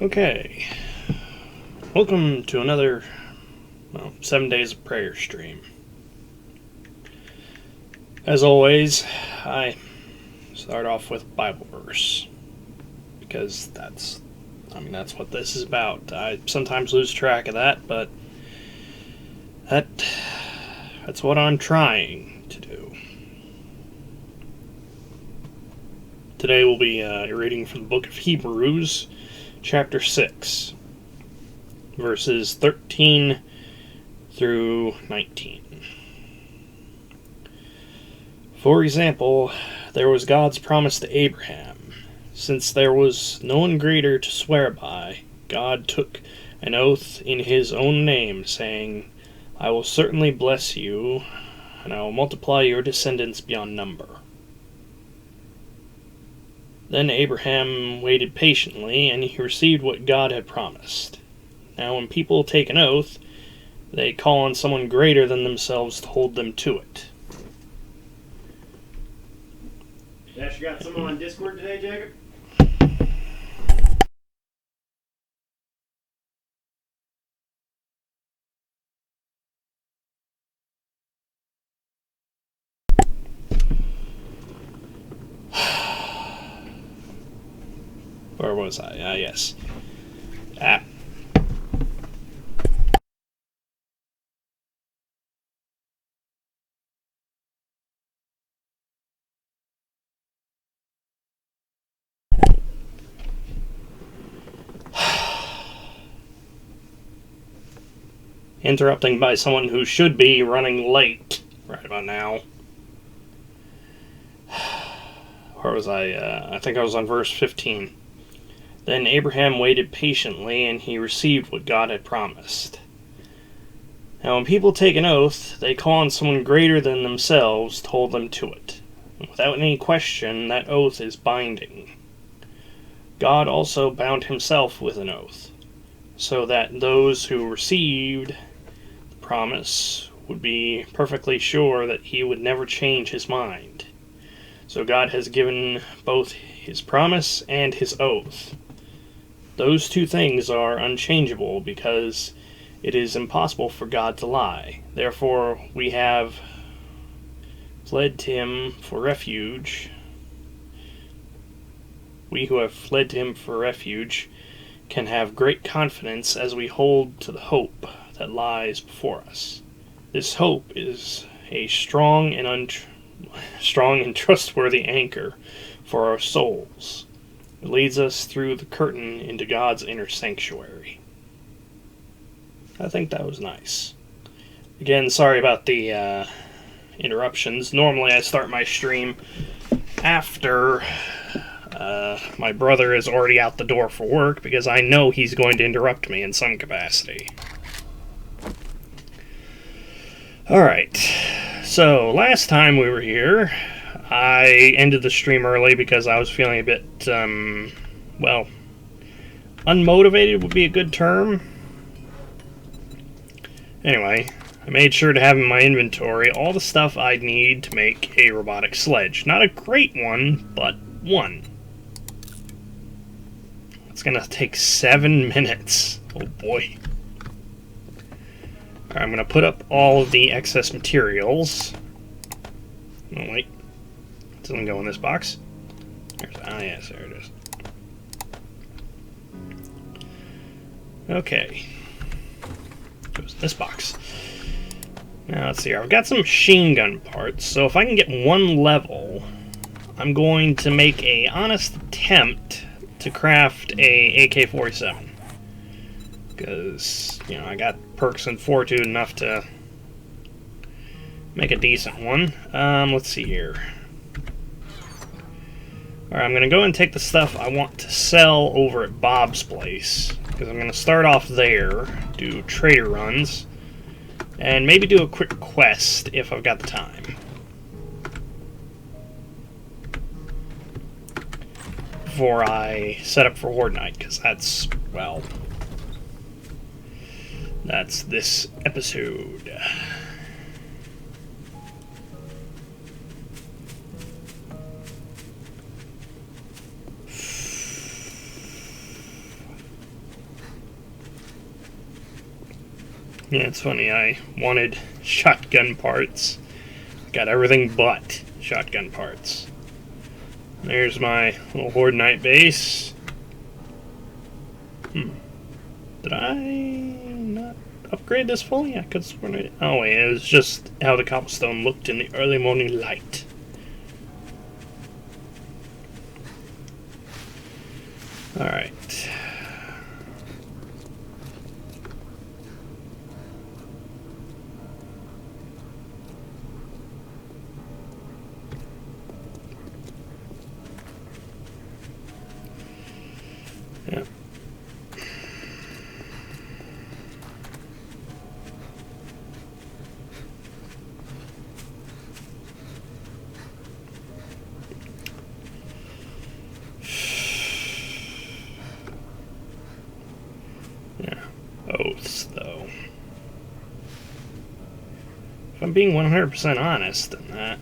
Okay, welcome to another 7 days of prayer stream. As always, I start off with Bible verse because that's what this is about. I sometimes lose track of that, but that's what I'm trying to do. Today we'll be reading from the book of Hebrews, chapter 6, verses 13 through 19. For example, there was God's promise to Abraham. Since there was no one greater to swear by, God took an oath in his own name, saying, I will certainly bless you, and I will multiply your descendants beyond number. Then Abraham waited patiently, and he received what God had promised. Now when people take an oath, they call on someone greater than themselves to hold them to it. Dash, you got someone on Discord today, Jacob? Where was I? Yes. Interrupting by someone who should be running late right about now. Where was I? I think I was on verse 15. Then Abraham waited patiently, and he received what God had promised. Now when people take an oath, they call on someone greater than themselves to hold them to it. And without any question, that oath is binding. God also bound himself with an oath, so that those who received the promise would be perfectly sure that he would never change his mind. So God has given both his promise and his oath. Those two things are unchangeable because it is impossible for God to lie. Therefore, we have fled to him for refuge. We who have fled to him for refuge can have great confidence as we hold to the hope that lies before us. This hope is a strong and trustworthy anchor for our souls. It leads us through the curtain into God's inner sanctuary. I think that was nice. Again, sorry about the interruptions. Normally I start my stream after my brother is already out the door for work because I know he's going to interrupt me in some capacity. Alright, so last time we were here, I ended the stream early because I was feeling a bit, unmotivated would be a good term. Anyway, I made sure to have in my inventory all the stuff I'd need to make a robotic sledge. Not a great one, but one. It's gonna take 7 minutes. Oh boy. Alright, I'm gonna put up all of the excess materials. Oh wait. It doesn't go in this box. Yes, there it is. Okay. Goes in this box. Now let's see here. I've got some machine gun parts, so if I can get one level, I'm going to make a honest attempt to craft a AK-47. Because, I got perks and fortitude enough to make a decent one. Let's see here. Alright, I'm going to go and take the stuff I want to sell over at Bob's place. Because I'm going to start off there, do trader runs, and maybe do a quick quest if I've got the time. Before I set up for Horde Night, because that's this episode. Yeah, it's funny. I wanted shotgun parts. Got everything but shotgun parts. There's my little Horde Night base. Did I not upgrade this fully? I could swear I... Oh wait, it was just how the cobblestone looked in the early morning light. Alright. Yep. Yeah. Oaths, though. If I'm being 100% honest in that,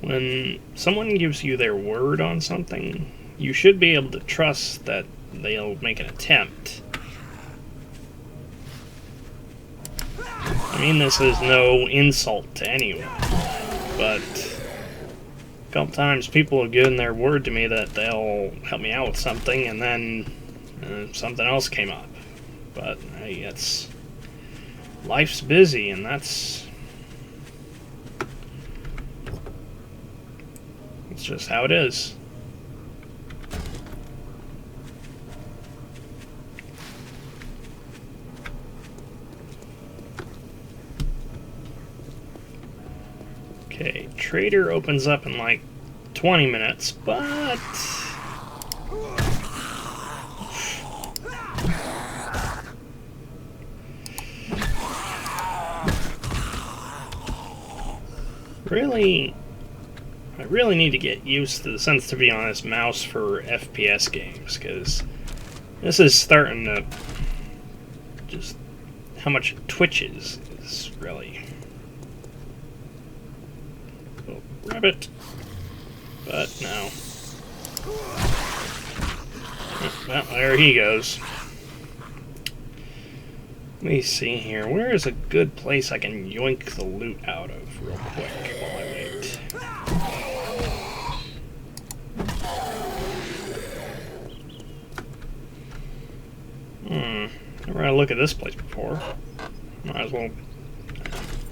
when someone gives you their word on something, you should be able to trust that they'll make an attempt. I mean, this is no insult to anyone, but a couple times people have given their word to me that they'll help me out with something, and then something else came up. But hey, life's that's just how it is. Okay, Trader opens up in like 20 minutes, but... I really need to get used to the sensitivity on this mouse for FPS games, because this is starting to just... how much it twitches is really... Oh, rabbit! But no. Well, there he goes. Let me see here. Where is a good place I can yoink the loot out of real quick while I wait? Never had a look at this place before. Might as well...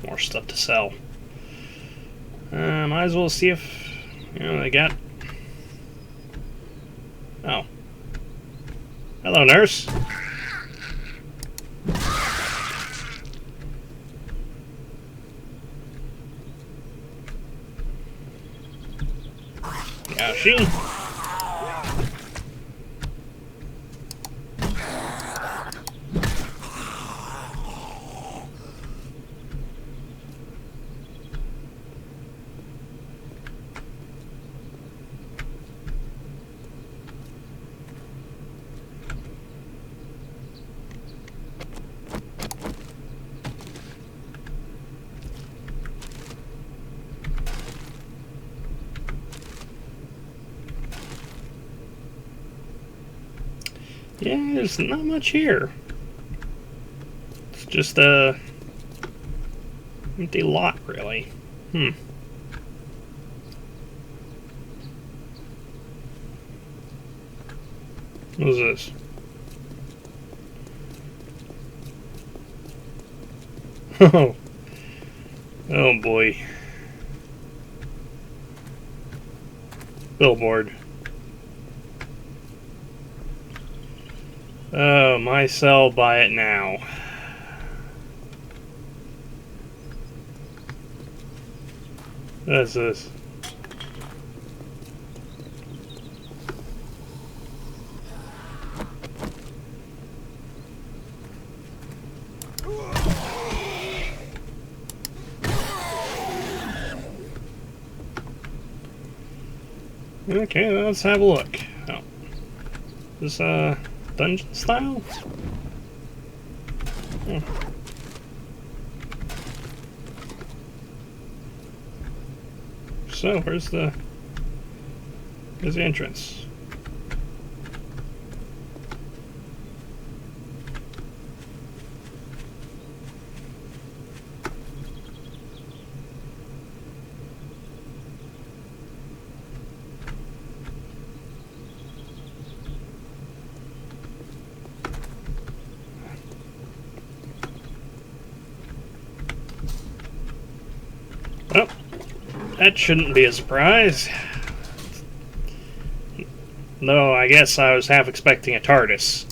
more stuff to sell. Might as well see if... they got... Oh. Hello, nurse. Yeah, she... Yeah, there's not much here. It's just a empty lot, really. What is this? Oh. Oh boy. Billboard. Oh, my cell, buy it now. What is this? Okay, let's have a look. Oh. Is this, dungeon style? Oh. So, where's the entrance? That shouldn't be a surprise. Though I guess I was half expecting a TARDIS.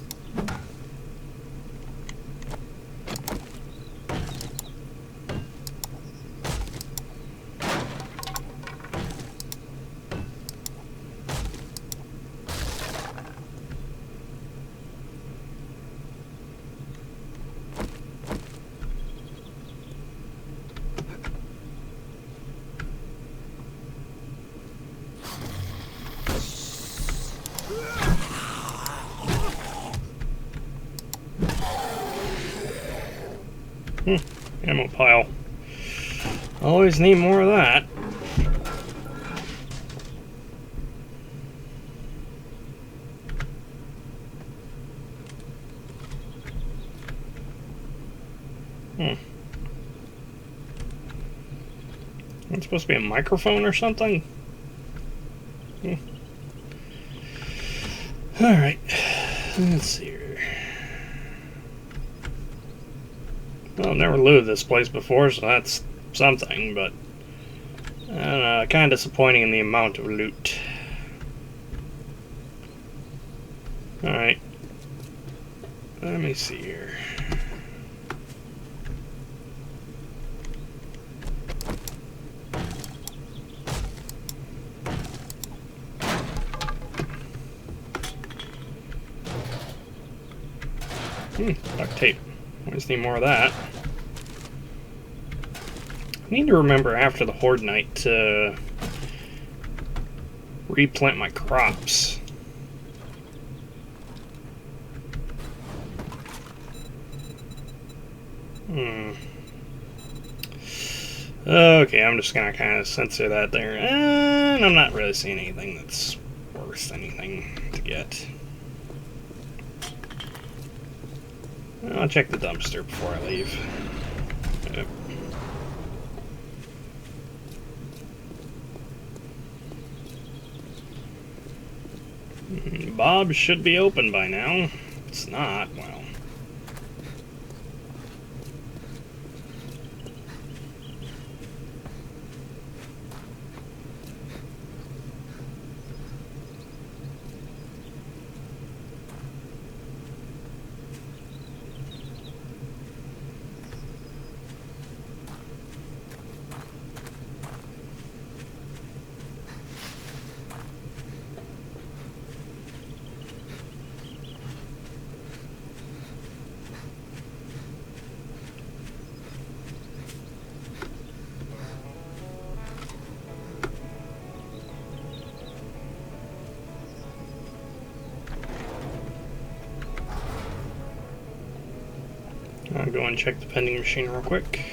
Ammo pile. Always need more of that. It's supposed to be a microphone or something? Alright. Let's see here. Well, I've never looted this place before, so that's something, but I don't know, kind of disappointing in the amount of loot. Alright. Let me see here. Duct tape. Always need more of that. I need to remember after the Horde Night to replant my crops. Okay, I'm just gonna kind of censor that there. And I'm not really seeing anything that's worth anything to get. I'll check the dumpster before I leave. Yep. Bob should be open by now. It's not, well. I'll go and check the vending machine real quick.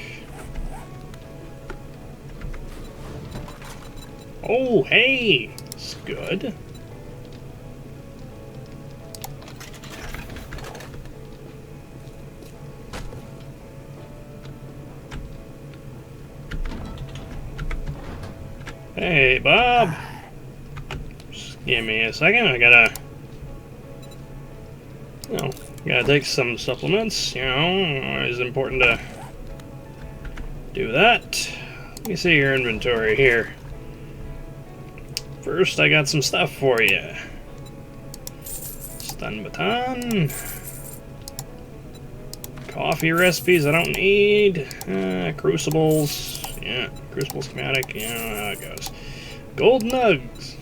Oh, hey! It's good. Hey, Bob! Just give me a second, I gotta... Oh. Gotta take some supplements, you know, always important to do that. Let me see your inventory here. First, I got some stuff for you. Stun baton. Coffee recipes I don't need. Crucibles. Yeah, crucible schematic. You know how it goes. Gold nugs.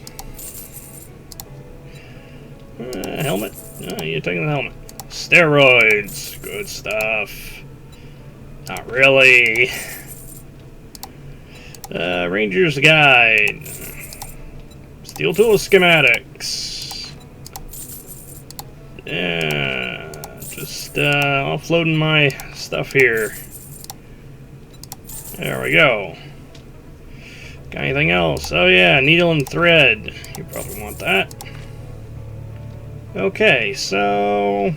Helmet. Oh, you're taking the helmet. Steroids. Good stuff. Not really. Ranger's Guide. Steel tool schematics. Yeah. Just offloading my stuff here. There we go. Got anything else? Oh yeah, needle and thread. You probably want that. Okay, so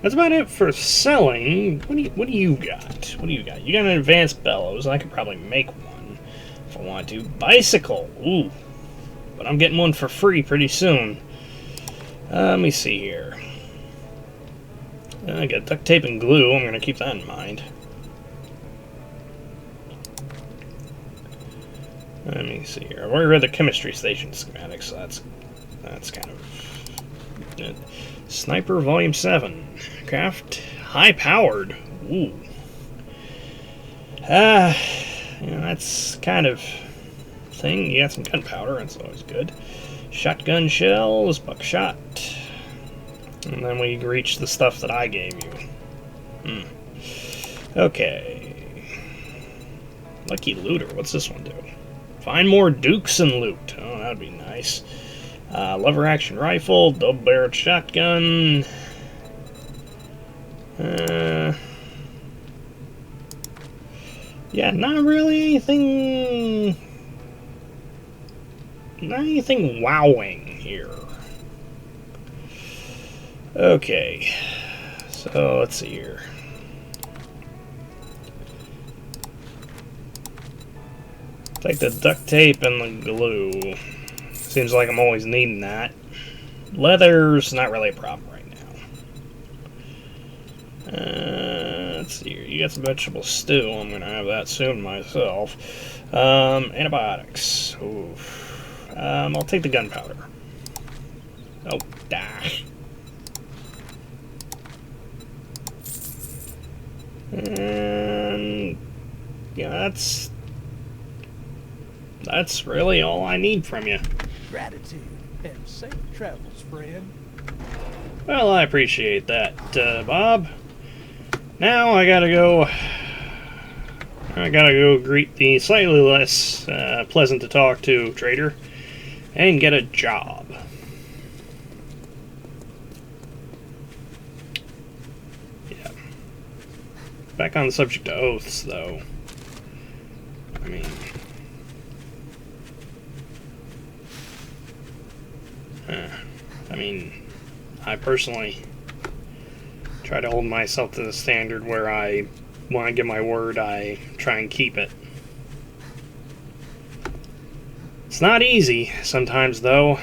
that's about it for selling. What do you got? What do you got? You got an advanced bellows. I could probably make one if I want to. Bicycle. Ooh. But I'm getting one for free pretty soon. Let me see here. I got duct tape and glue. I'm going to keep that in mind. Let me see here. I've already read the chemistry station schematics, so that's kind of it. Sniper Volume 7. Craft high powered. Ooh. That's kind of thing. You got some gunpowder, that's always good. Shotgun shells, buckshot. And then we reach the stuff that I gave you. Okay. Lucky Looter, what's this one do? Find more dukes and loot. Oh, that'd be nice. Lever action rifle, double barreled shotgun. Yeah, not really anything. Not anything wowing here. Okay, so let's see here. Take the duct tape and the glue. Seems like I'm always needing that. Leather's not really a problem right now. Let's see here. You got some vegetable stew. I'm going to have that soon myself. Antibiotics. Oof. I'll take the gunpowder. Oh, dash. And yeah, that's really all I need from you. Gratitude and safe travels, friend. Well, I appreciate that, Bob. Now I gotta go greet the slightly less pleasant to talk to trader and get a job. Yeah. Back on the subject of oaths, though. I mean, I personally try to hold myself to the standard where when I give my word, I try and keep it. It's not easy sometimes, though.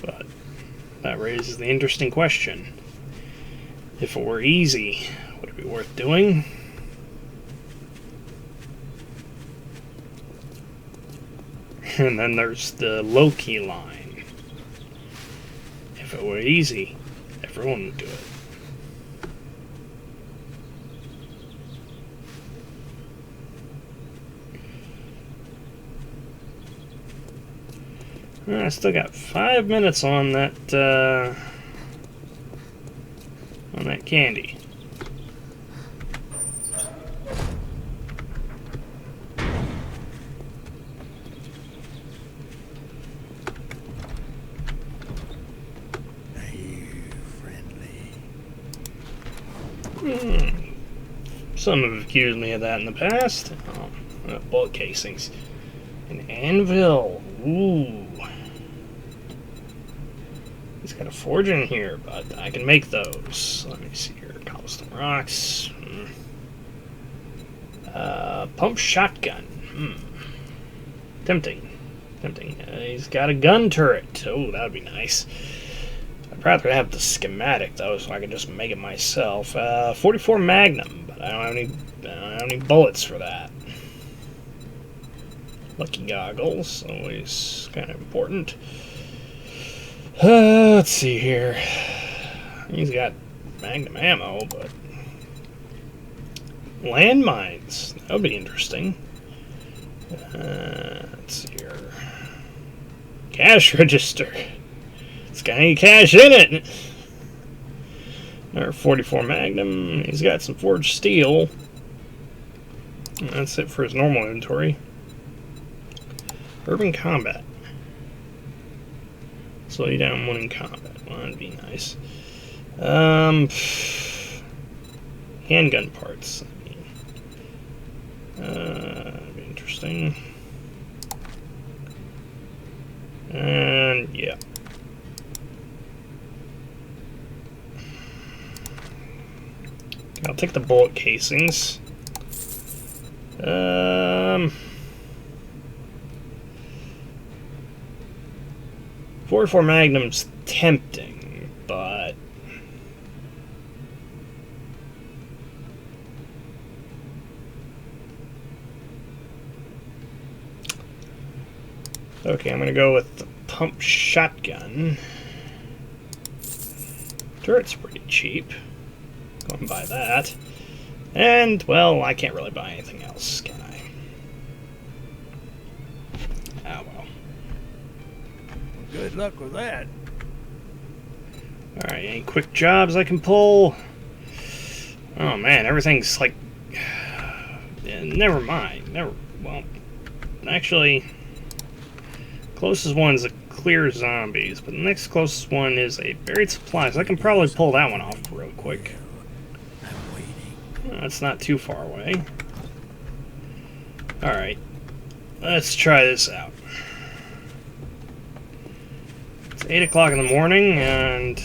But that raises the interesting question. If it were easy, would it be worth doing? And then there's the low-key line. If it were easy, everyone would do it. I still got 5 minutes on that candy. Some have accused me of that in the past. Bullet casings. An anvil. Ooh. He's got a forge in here, but I can make those. Let me see here. Cobblestone rocks. Pump shotgun. Tempting. He's got a gun turret. Oh, that would be nice. I'd rather have the schematic, though, so I can just make it myself. 44 Magnum, but I don't have any bullets for that. Lucky goggles, always kind of important. Let's see here. He's got Magnum ammo, but landmines. That would be interesting. Let's see here. Cash register. It's got any cash in it. Another 44 Magnum. He's got some forged steel. And that's it for his normal inventory. Urban combat. Slow you down when in combat. Well, that'd be nice. Handgun parts. That'd be interesting. And yeah. I'll take the bullet casings. 44 Magnum's tempting, Okay, I'm gonna go with the pump shotgun. Turret's pretty cheap. Go and buy that. And, well, I can't really buy anything else, can I? Oh, well. Good luck with that. Alright, any quick jobs I can pull? Oh, man, everything's like... Yeah, never mind. Well, actually... Closest one's a clear zombies, but the next closest one is a buried supplies. I can probably pull that one off real quick. That's not too far away. Alright. Let's try this out. It's 8 o'clock in the morning, and...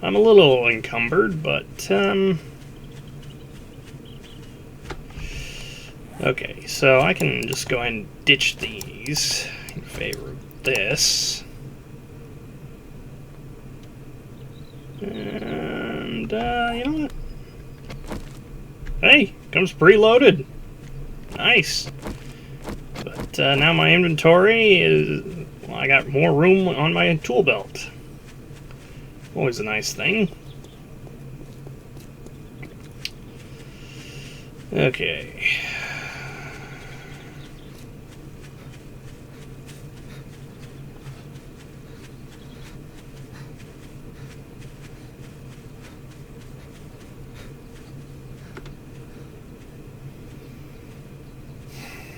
I'm a little encumbered, but, okay, so I can just go ahead and ditch these in favor of this. And, you know what? Hey, comes preloaded. Nice. But now my inventory is... Well, I got more room on my tool belt. Always a nice thing. Okay.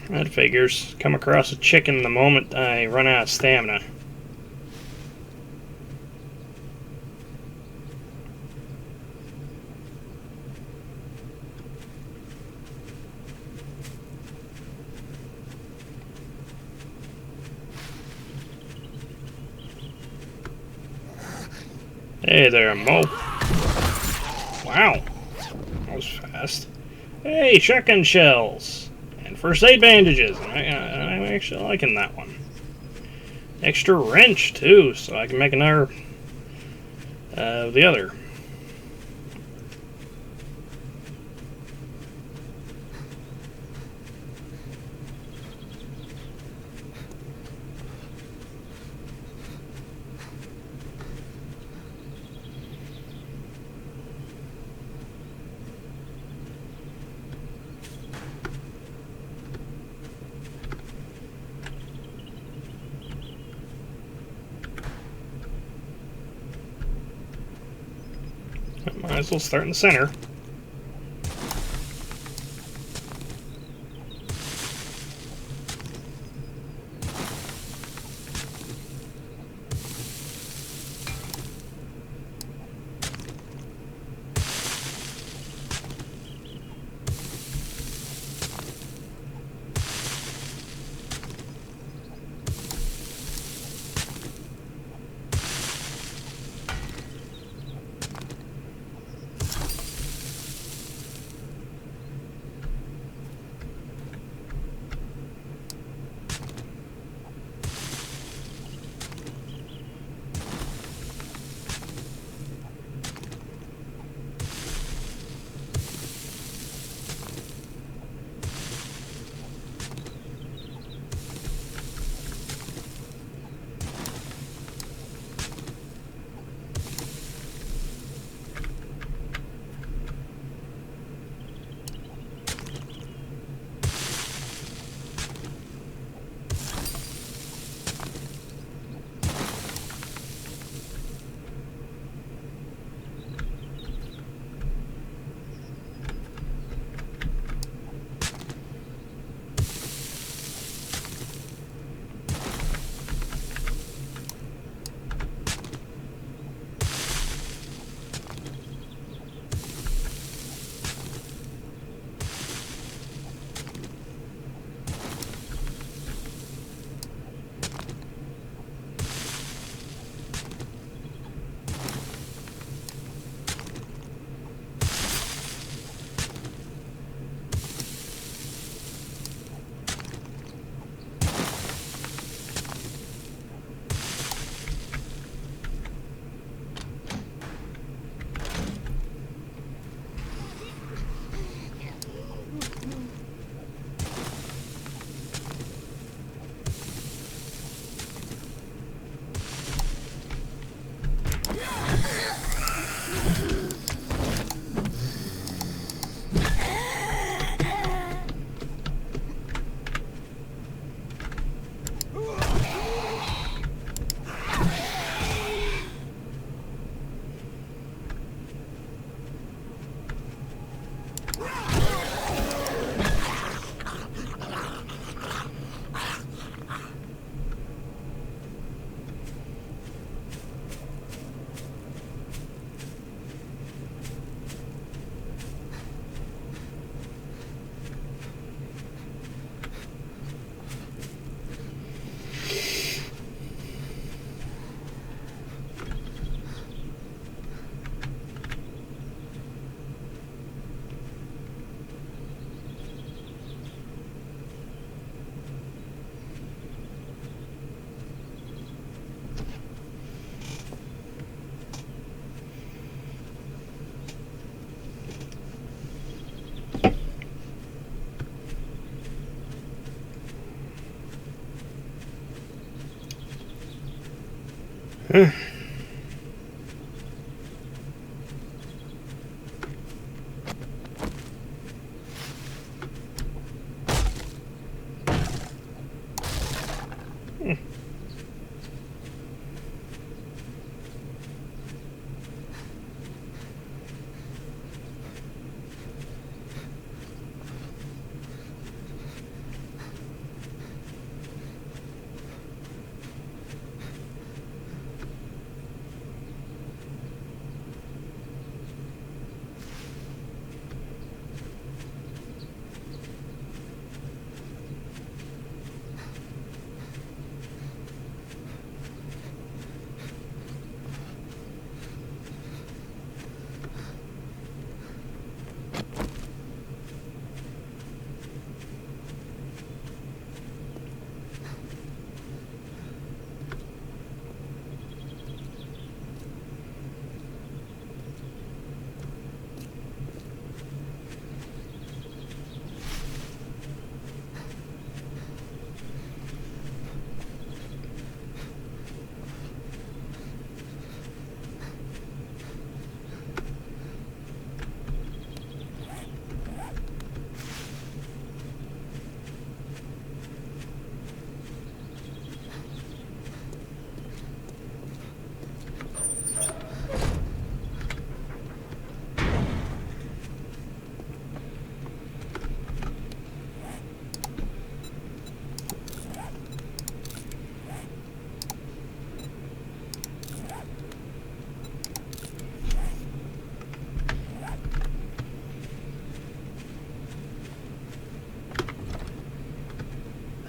That figures. Come across a chicken the moment I run out of stamina. Hey there, Mo. Wow. That was fast. Hey, shotgun shells. And first aid bandages. I'm actually liking that one. Extra wrench, too, so I can make another the other. Might as well start in the center.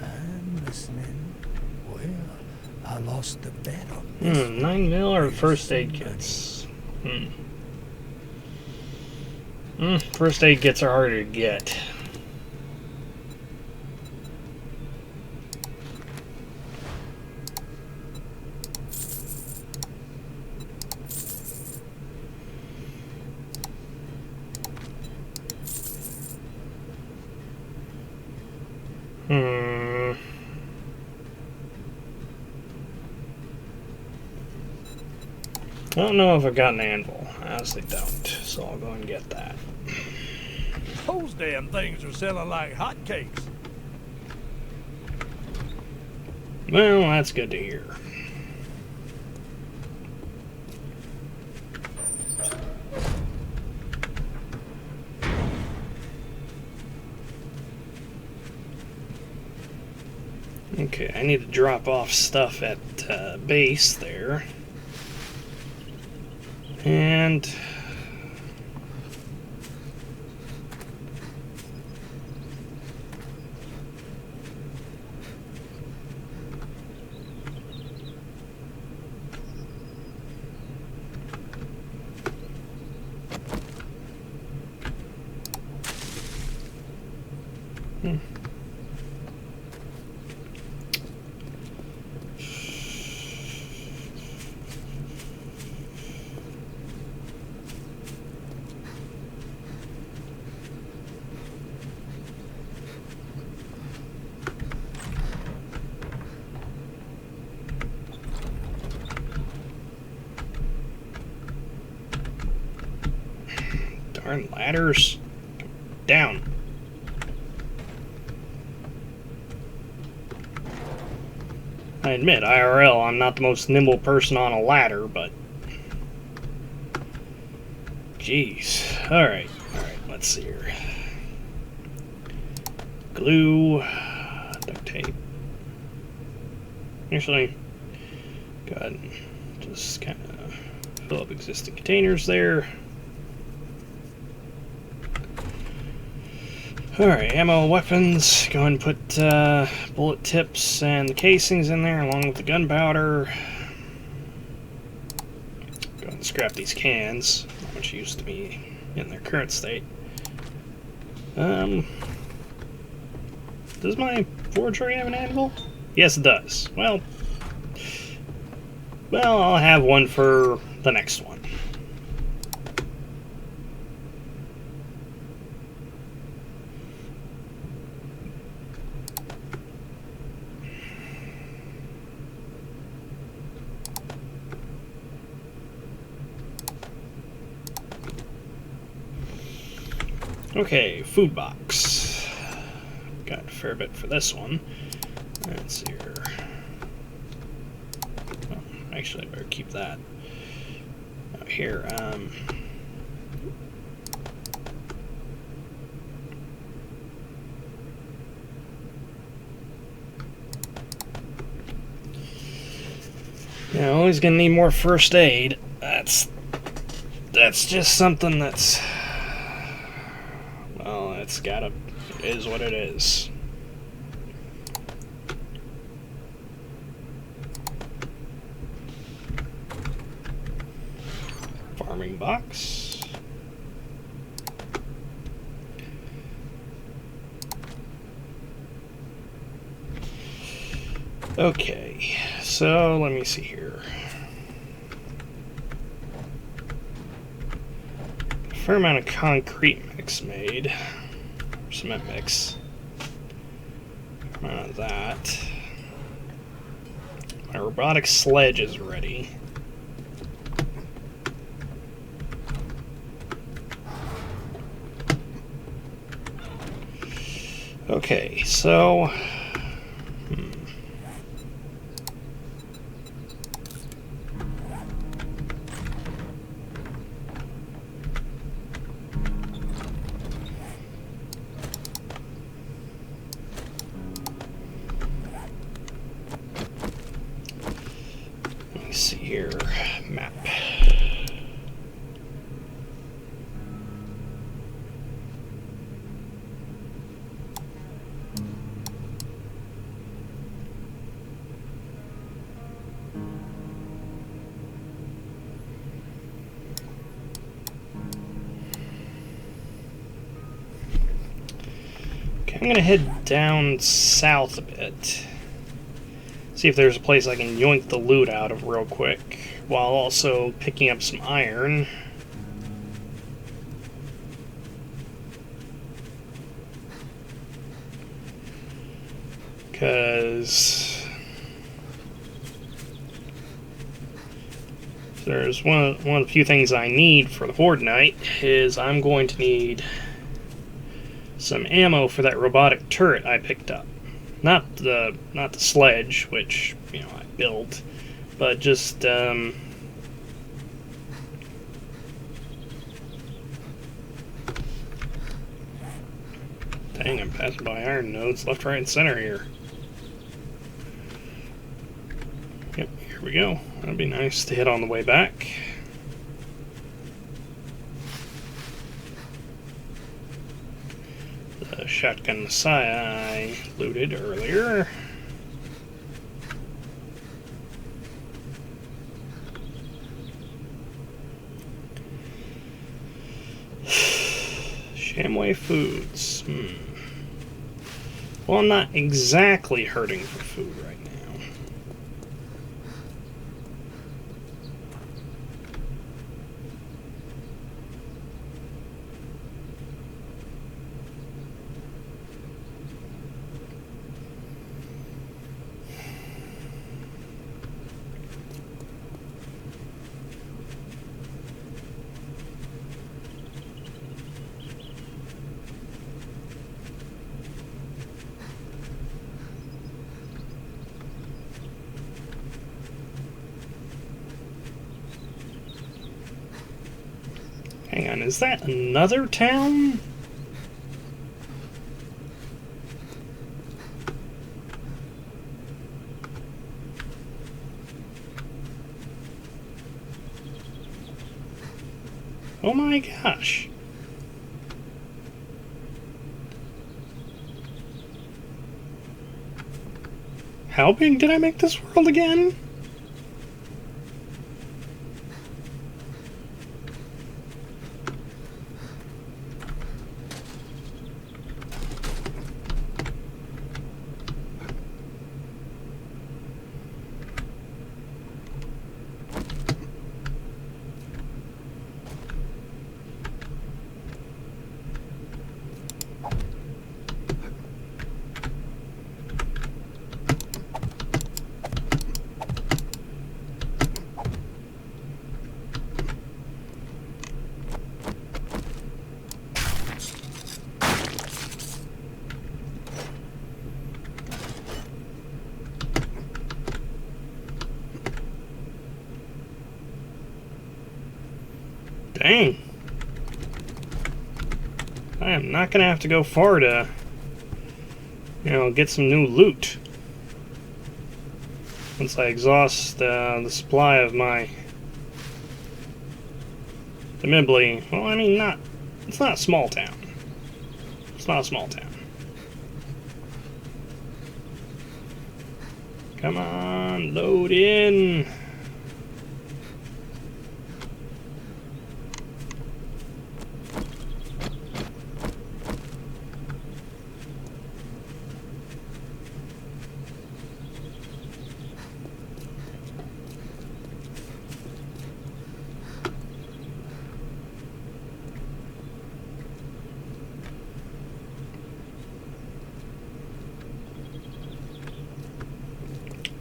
I'm listening. Well, I lost the bet on this. 9 mil or first aid kits? First aid kits are harder to get. I don't know if I've got an anvil. I honestly don't, so I'll go and get that. Those damn things are selling like hotcakes. Well, that's good to hear. Okay, I need to drop off stuff at base there. And darn ladders. Down. I admit, IRL, I'm not the most nimble person on a ladder, but... Jeez. Alright, let's see here. Glue, duct tape. Actually, go ahead and just kind of fill up existing containers there. Alright, ammo, weapons. Go ahead and put bullet tips and the casings in there along with the gunpowder. Go ahead and scrap these cans, which used to be in their current state. Does my forgery have an anvil? Yes, it does. Well, I'll have one for the next one. Okay, food box. Got a fair bit for this one. Let's see here. Oh, actually, I better keep that out here. Yeah, always gonna need more first aid. That's just something that's, well, it is what it is. Farming box. Okay, so let me see here. A fair amount of concrete mix made. Cement mix. A fair amount of that. My robotic sledge is ready. Okay, so let me see here. Map. Okay, I'm gonna head down south a bit. See if there's a place I can yoink the loot out of real quick, while also picking up some iron. Because there's one of the few things I need for the Horde Night is I'm going to need some ammo for that robotic turret I picked up. Not the sledge, which, you know, I built, but just dang, I'm passing by iron nodes left, right, and center here. Yep, here we go. That'd be nice to hit on the way back. The shotgun Messiah I looted earlier. Shamway Foods. Well, I'm not exactly hurting for food right now. Hang on, is that another town? Oh my gosh. How big did I make this world again? Dang. I am not gonna have to go far to, get some new loot. Once I exhaust the supply of my... admittedly, well, I mean, it's not a small town. It's not a small town. Come on, load in.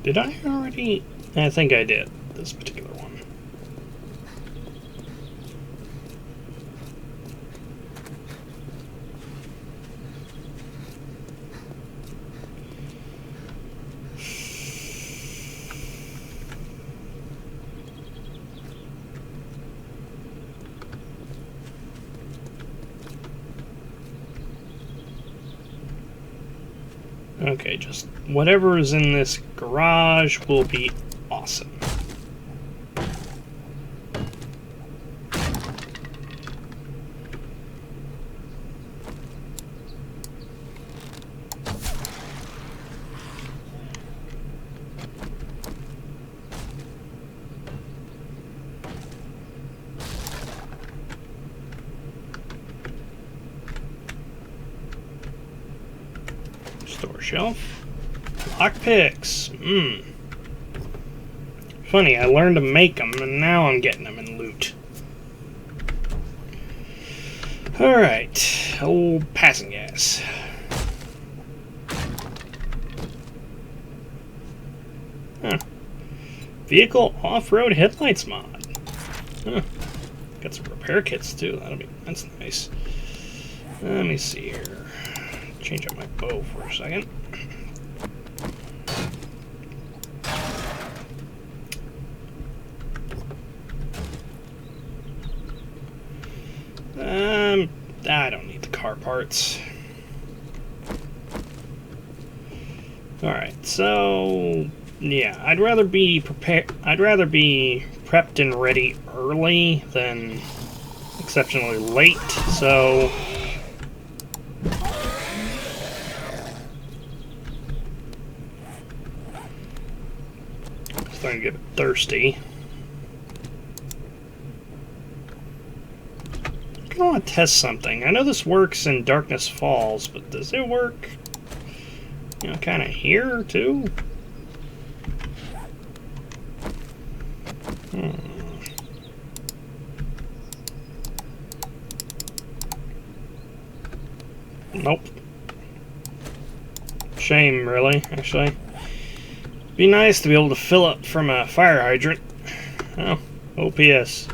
Did I already? I think I did, this particular one. Okay, just whatever is in this garage will be awesome. Store shelf. Lockpicks. Funny, I learned to make them, and now I'm getting them in loot. Alright. Old passing gas. Huh. Vehicle off-road headlights mod. Huh. Got some repair kits, too. That's nice. Let me see here. Change up my bow for a second. I don't need the car parts. Alright, so yeah, I'd rather be prepared. I'd rather be prepped and ready early than exceptionally late, so starting to get thirsty. I want to test something. I know this works in Darkness Falls, but does it work, kind of here too? Nope. Shame, really, actually. Be nice to be able to fill up from a fire hydrant. Oh, OPS.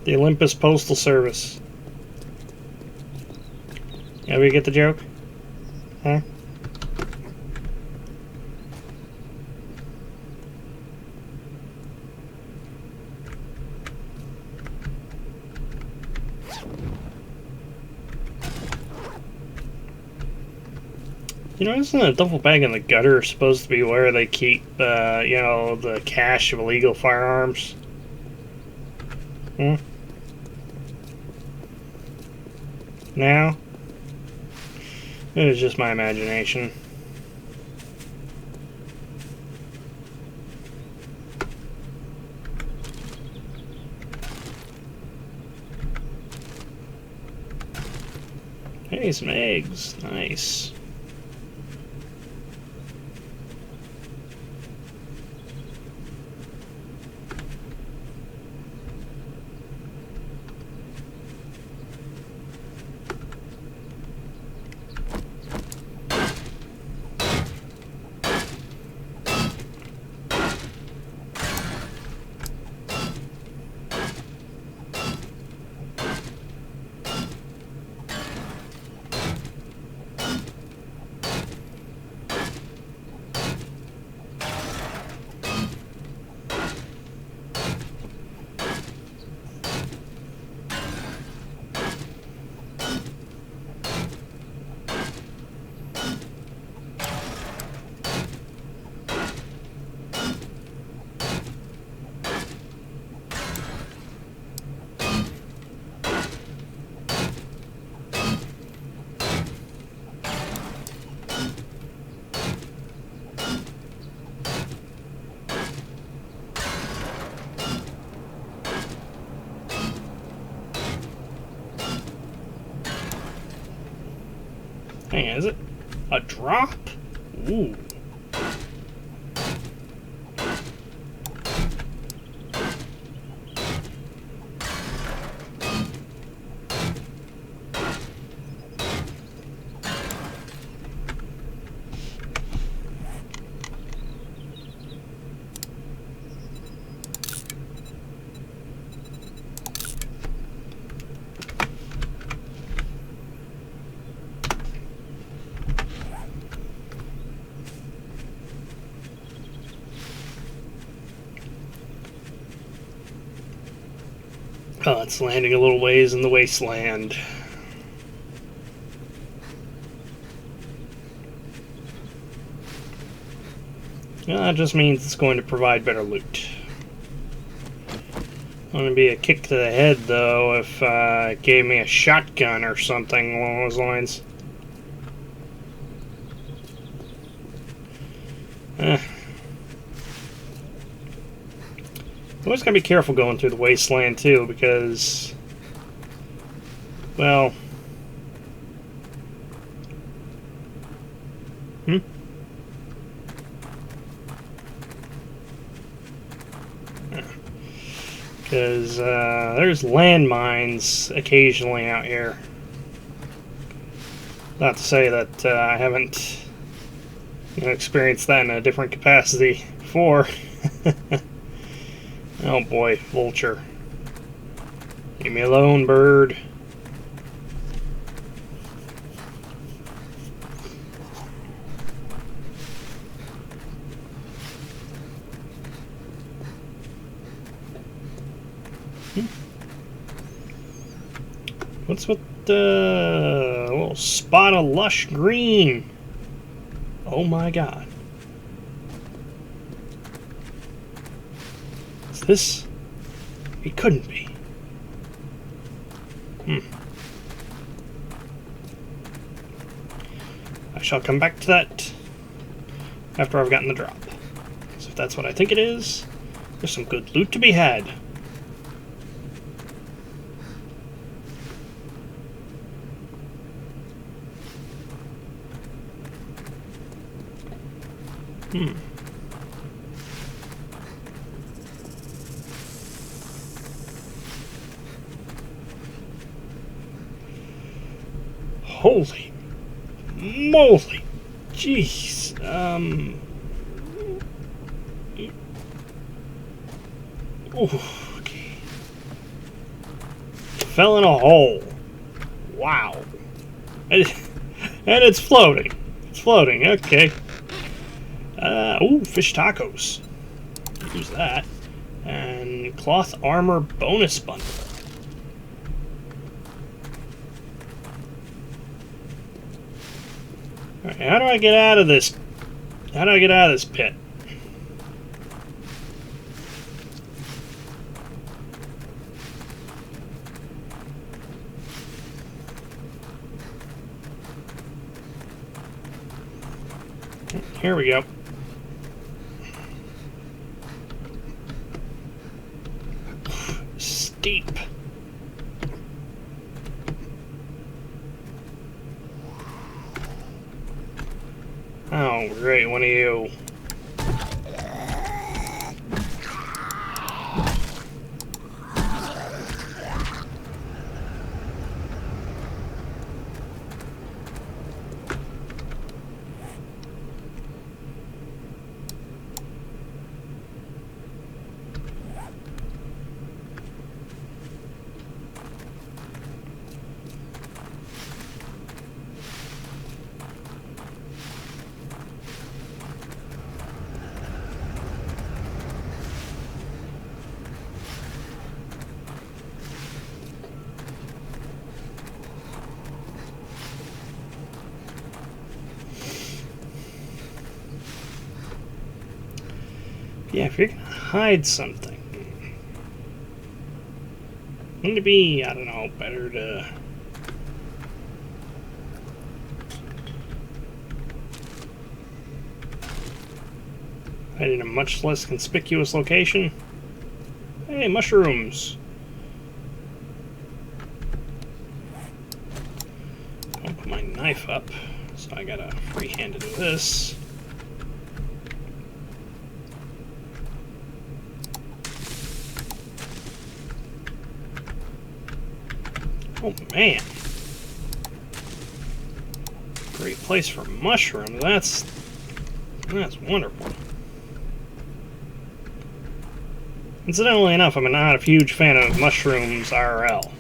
The Olympus Postal Service. Yeah, we get the joke? Huh? Isn't a duffel bag in the gutter supposed to be where they keep, the cache of illegal firearms? Now? It was just my imagination. Hey, some eggs. Nice. Hang on, is it a drop? Ooh. Oh, it's landing a little ways in the wasteland. That just means it's going to provide better loot. Going to be a kick to the head, though, if it gave me a shotgun or something along those lines. Always gotta be careful going through the wasteland too, because, well, because there's landmines occasionally out here. Not to say that I haven't experienced that in a different capacity before. Oh boy, vulture. Leave me alone, bird. What's with the little spot of lush green? Oh my god. Is this? It couldn't be. I shall come back to that after I've gotten the drop. So if that's what I think it is, there's some good loot to be had. Holy moly. Jeez. Okay. Fell in a hole. Wow. And it's floating. It's floating, okay. Ooh, fish tacos. Use that. And cloth armor bonus bundle. Alright, how do I get out of this? How do I get out of this pit? Here we go. Steep. Oh, great, one of you. Yeah, if you're gonna hide something, wouldn't it be, I don't know, better to... hide in a much less conspicuous location? Hey, mushrooms! I'll put my knife up. So I gotta freehand do this. Oh man. Great place for mushrooms. That's wonderful. Incidentally enough, I'm not a huge fan of mushrooms IRL.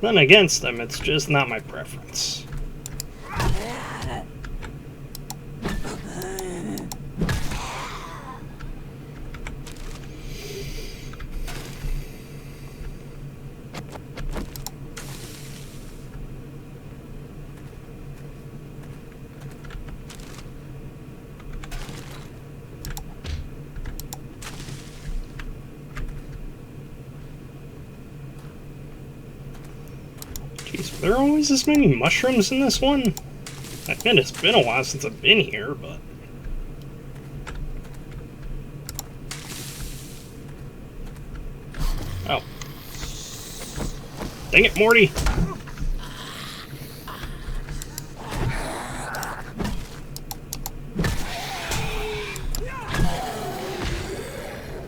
Nothing against them, it's just not my preference. Jeez, were there always this many mushrooms in this one? I admit it's been a while since I've been here, but... Oh. Dang it, Morty!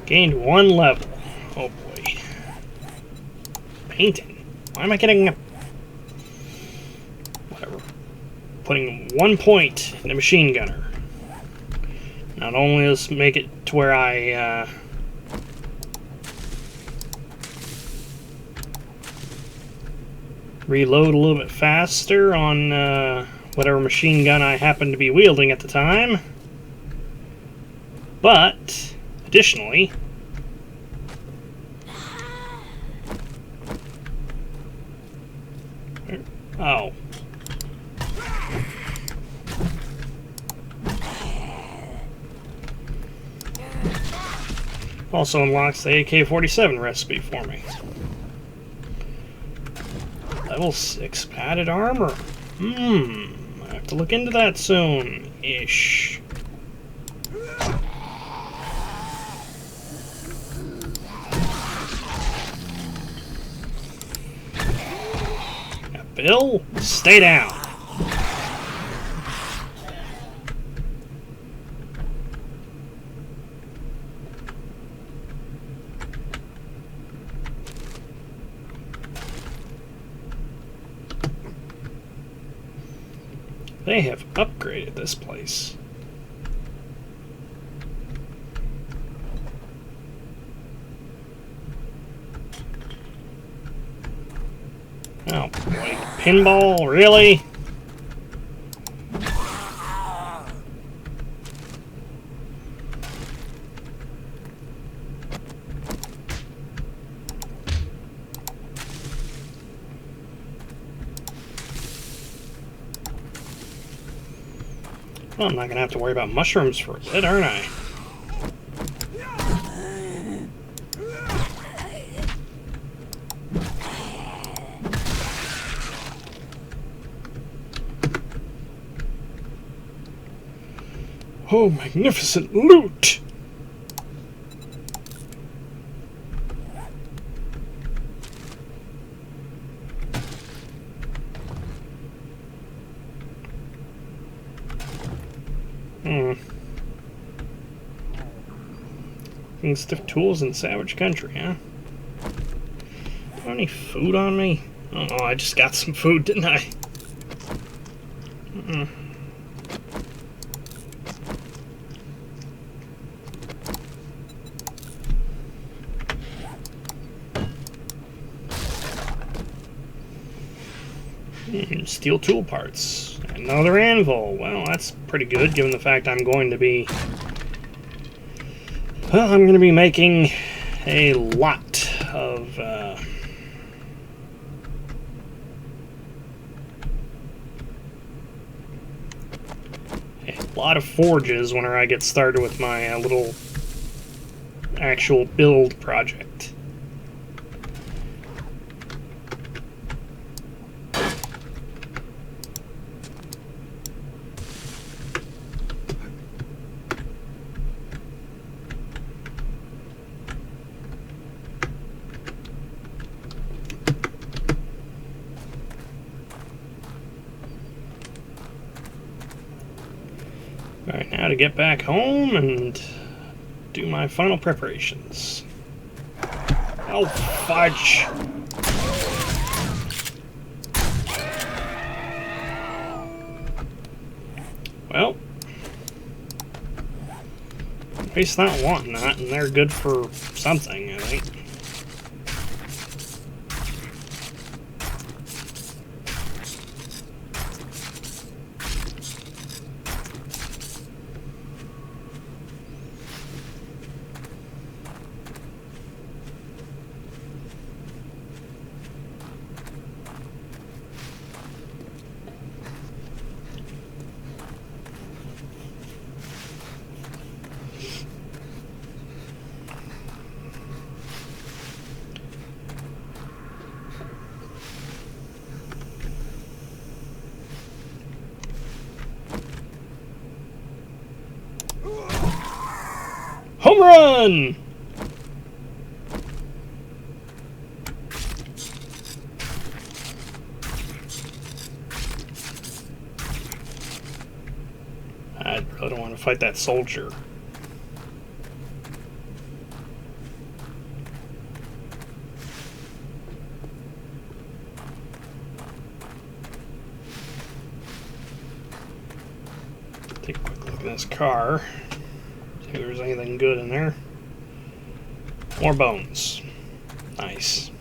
Gained 1 level. Oh boy. Painting. Why am I getting a... Whatever. Putting 1 point in the machine gunner. Not only does make it to where I reload a little bit faster on whatever machine gun I happen to be wielding at the time, but additionally, oh. Also unlocks the AK-47 recipe for me. Level 6 padded armor. I have to look into that soon-ish. Now, Bill, stay down. They have upgraded this place. Oh boy, pinball, really? Well, I'm not gonna have to worry about mushrooms for a bit, aren't I? Oh, magnificent loot! Stiff tools in savage country, huh? Do I have any food on me? Oh, I just got some food, didn't I? Steel tool parts. Another anvil. Well, that's pretty good, given the fact I'm going to be... Well, I'm going to be making a lot of a lot of forges whenever I get started with my little actual build project. Alright, now to get back home and do my final preparations. Oh, fudge! Well, at least not wanting that, and they're good for something, I think. Home run! I really don't want to fight that soldier. Take a quick look at this car. See if there's anything good in there. More bones. Nice.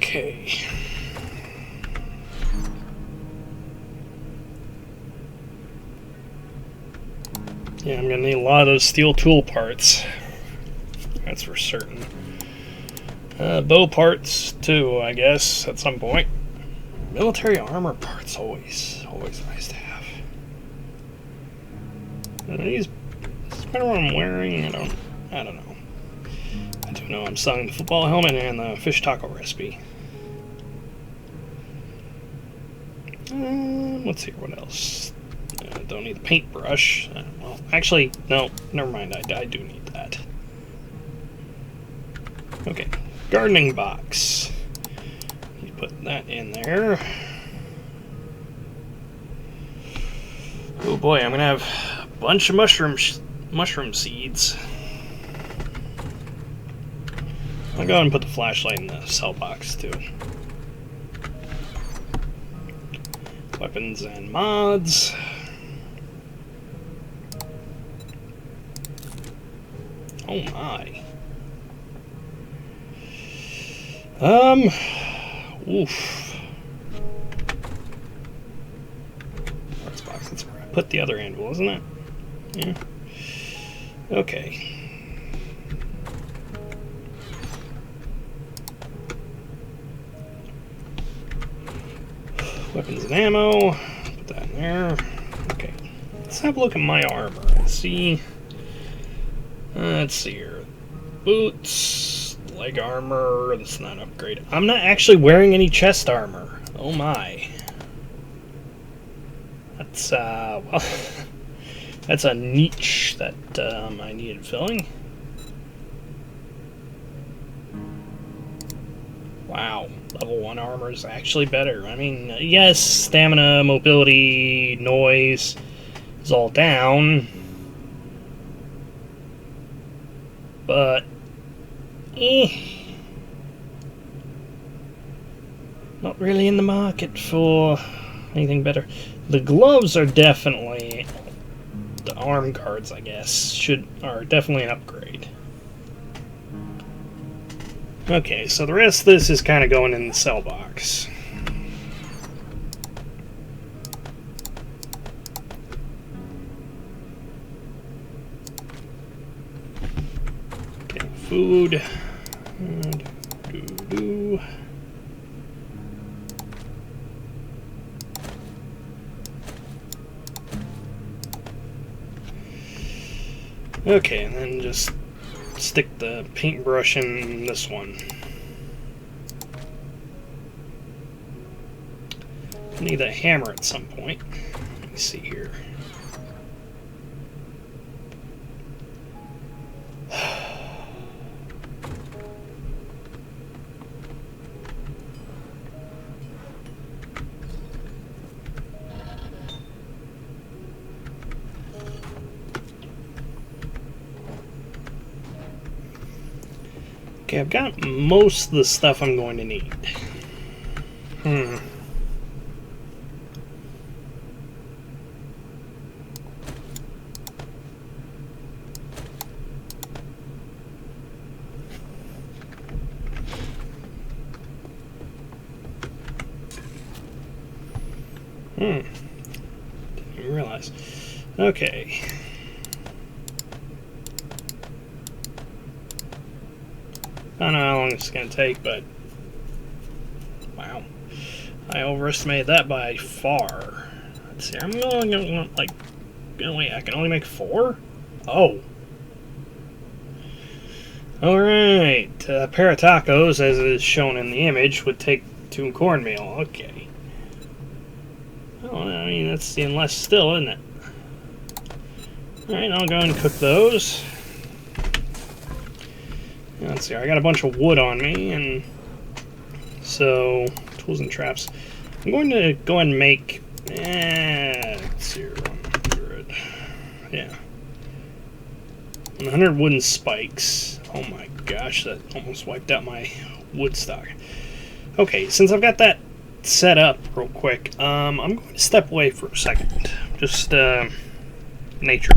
Okay. Yeah, I'm gonna need a lot of those steel tool parts. That's for certain. Bow parts too, I guess, at some point. Military armor parts always nice to have. Is this matter what I'm wearing? I don't know. I do know I'm selling the football helmet and the fish taco recipe. Let's see what else. Don't need the paintbrush. Well, actually, no, never mind. I do need that. Okay, gardening box. You put that in there. Oh boy, I'm gonna have a bunch of mushroom seeds. I'll go ahead and put the flashlight in the cell box too. Weapons and mods. Oh my. Oof. Parts box, that's where I put the other anvil, isn't it? Yeah. Okay. Weapons and ammo. Put that in there. Okay. Let's have a look at my armor. See. Let's see here. Boots, leg armor. That's not upgraded. I'm not actually wearing any chest armor. Oh my. That's well, that's a niche that I needed filling. Wow, level 1 armor is actually better. I mean, yes, stamina, mobility, noise is all down, but not really in the market for anything better. The gloves are definitely, the arm guards, I guess, are definitely an upgrade. Okay, so the rest of this is kind of going in the sell box. Okay, food. Okay, and then just stick the paintbrush in this one. I need a hammer at some point. Let me see here. Okay, I've got most of the stuff I'm going to need. Didn't even realize. Okay. I don't know how long it's going to take, but wow. I overestimated that by far. Let's see, I'm only going to want, like, oh wait, I can only make 4? Oh. Alright, a pair of tacos, as is shown in the image, would take 2 cornmeal. Okay. Oh, I mean, that's even less still, isn't it? Alright, I'll go and cook those. Let's see, I got a bunch of wood on me, and so, tools and traps. I'm going to go ahead and make, let's see, 100, yeah. 100 wooden spikes. Oh my gosh, that almost wiped out my wood stock. Okay, since I've got that set up real quick, I'm going to step away for a second. Just, nature.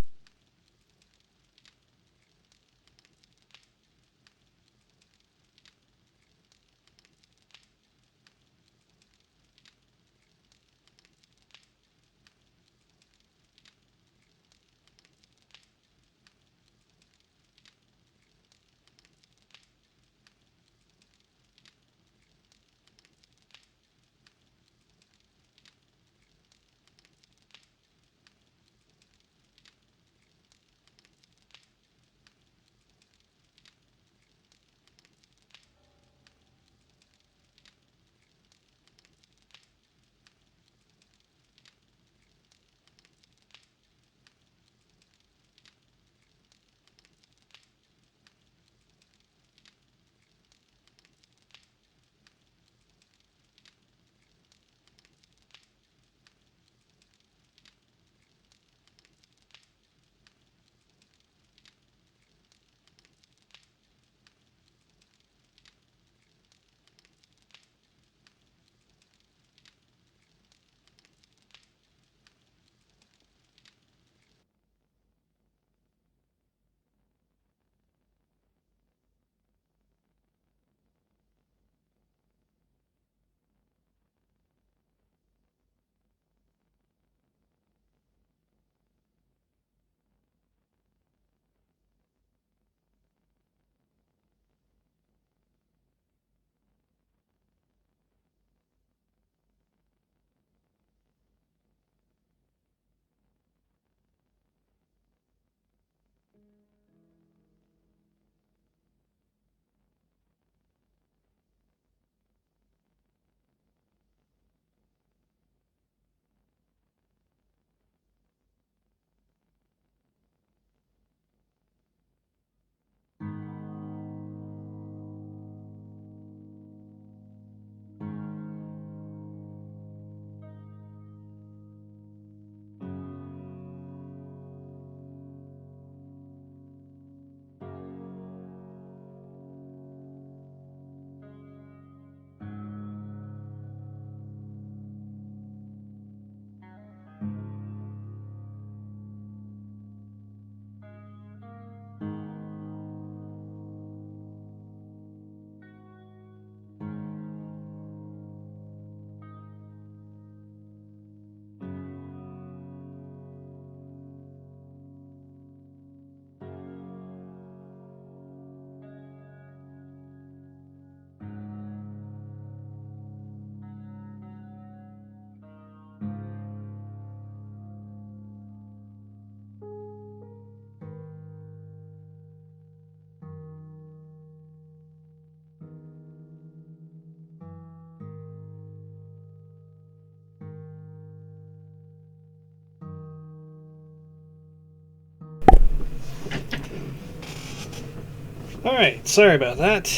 Alright, sorry about that.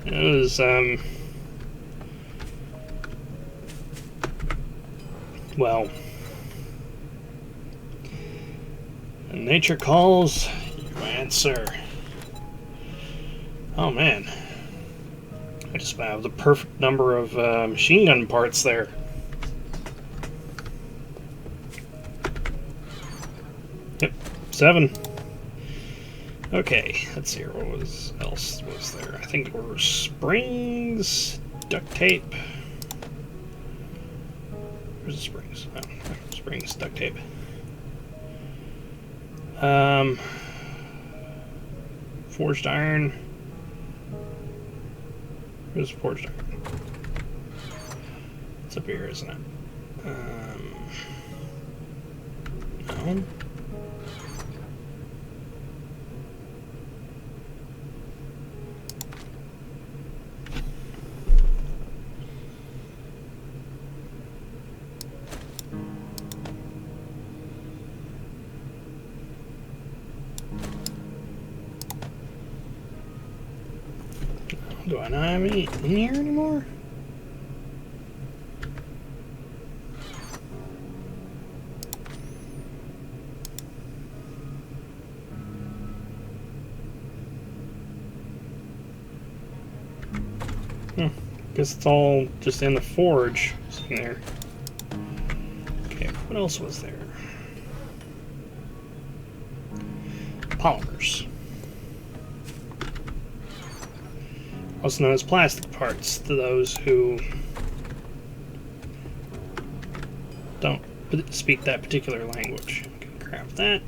It was, well, when nature calls, you answer. Oh man, I just have the perfect number of machine gun parts there. Yep, 7. Okay, let's see here. What else was there? I think there were springs, duct tape. Where's the springs? Oh, springs, duct tape. Forged iron. Where's forged iron? It's up here, isn't it? No. Do I not have any in here anymore? Guess it's all just in the forge sitting there. Okay, what else was there? Polymers. Also known as plastic parts to those who don't speak that particular language. Okay, grab that.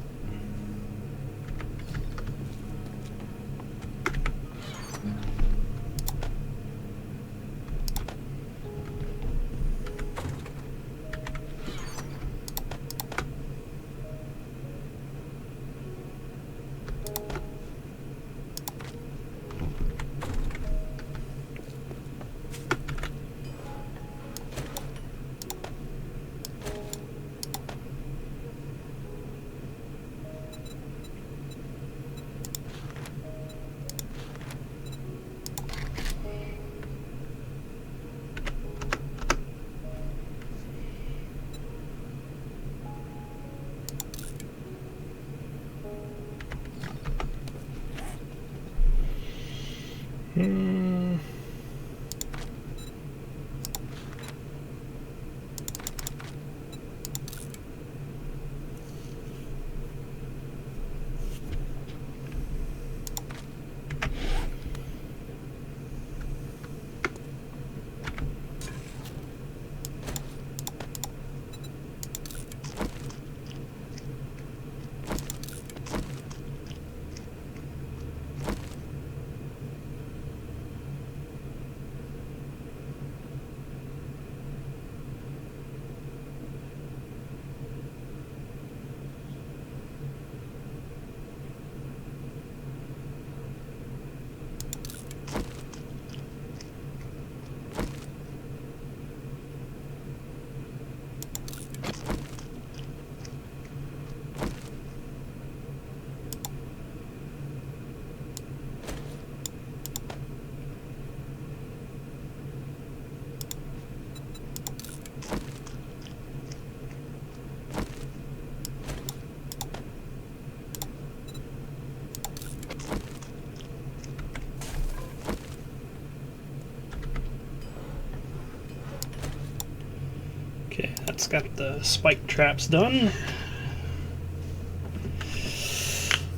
Okay, that's got the spike traps done.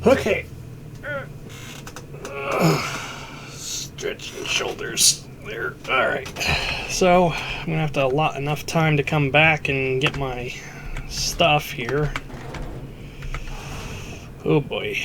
Okay. Stretching shoulders there. Alright. So, I'm gonna have to allot enough time to come back and get my stuff here. Oh boy.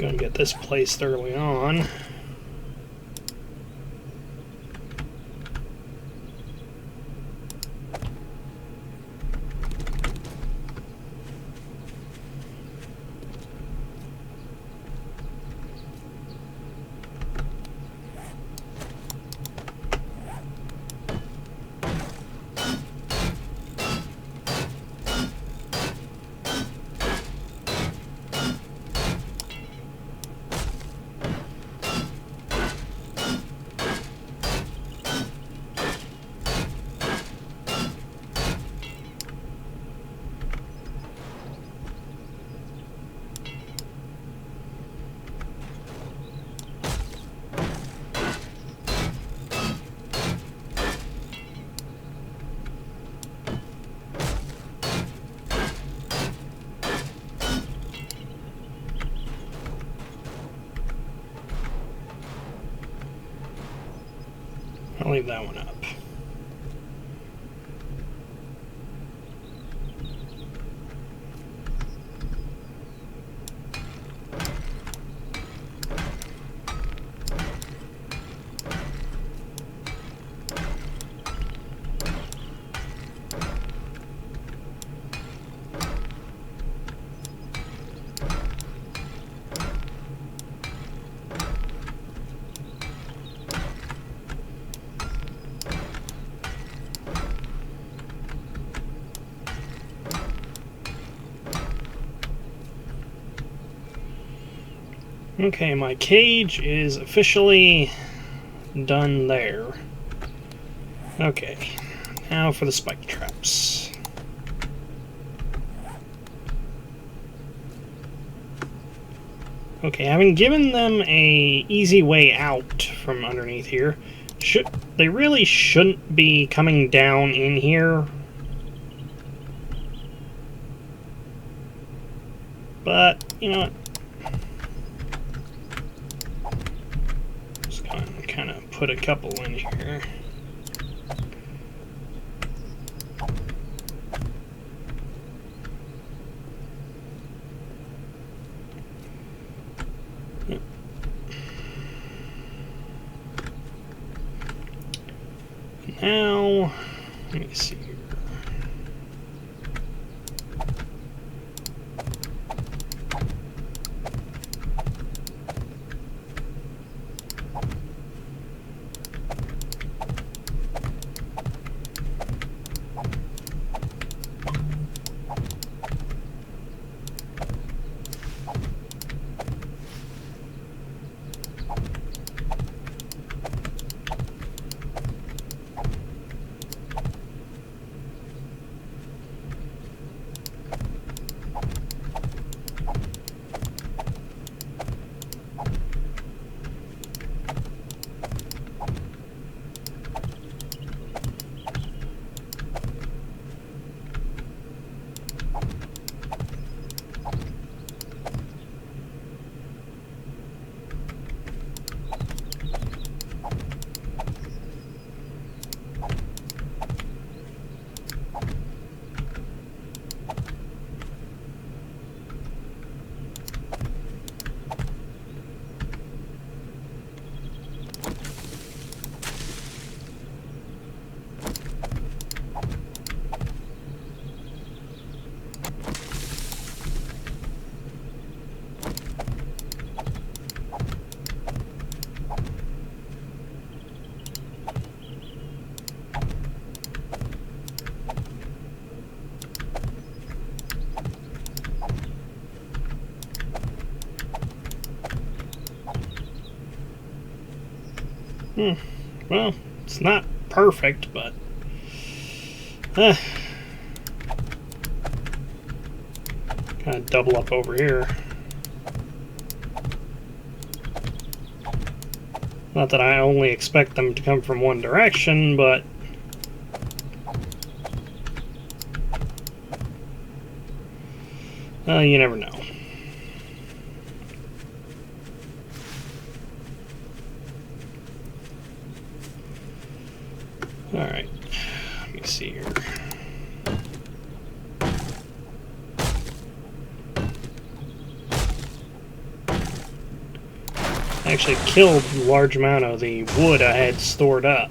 Gonna get this placed early on. I'll leave that one up. Okay, my cage is officially done there. Okay, now for the spike traps. Okay, having given them a easy way out from underneath here, they really shouldn't be coming down in here. But, you know what? Just going to kind of put a couple in here. Now, let me see here. Well, it's not perfect, but kind of double up over here. Not that I only expect them to come from one direction, but you never know. Alright, let me see here. actually killed a large amount of the wood I had stored up.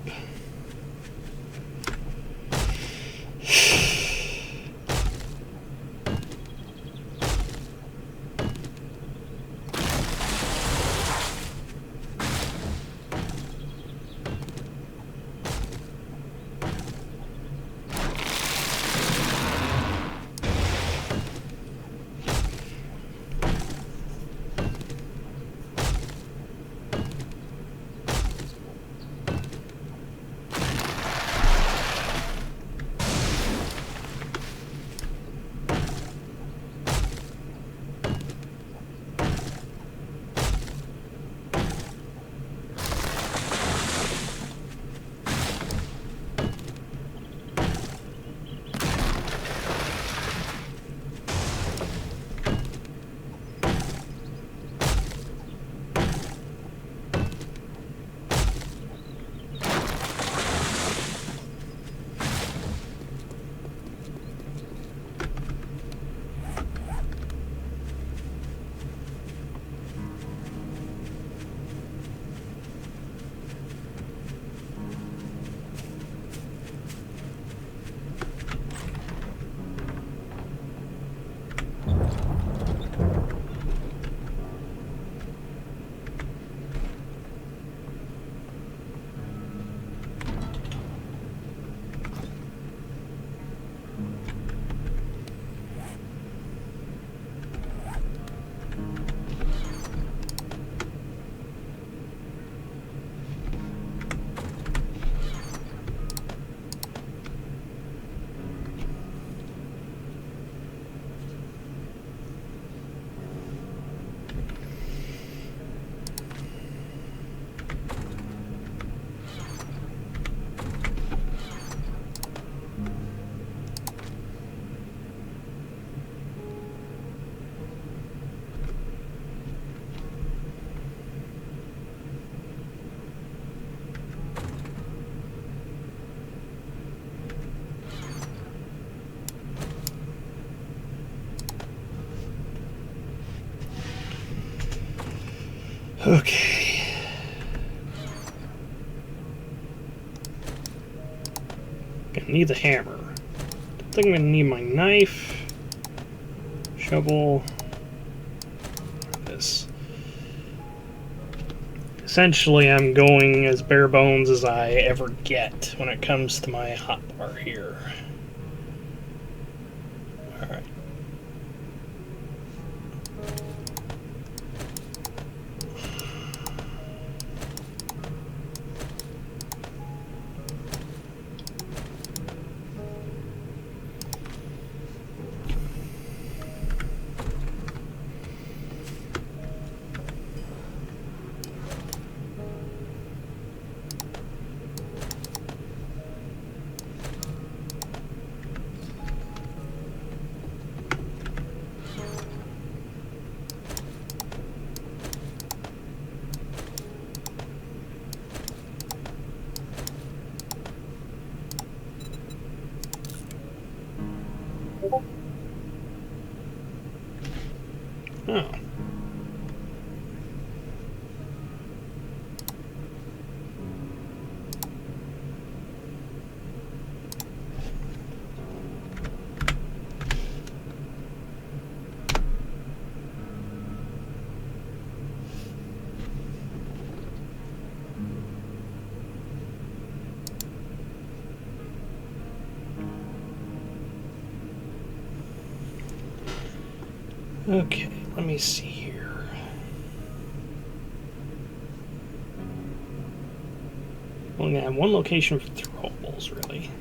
Okay. Gonna need the hammer. I think I'm gonna need my knife, shovel, this. Essentially, I'm going as bare bones as I ever get when it comes to my hotbar here. Alright. Oh. Okay, let me see here. Only have one location for throwables, really.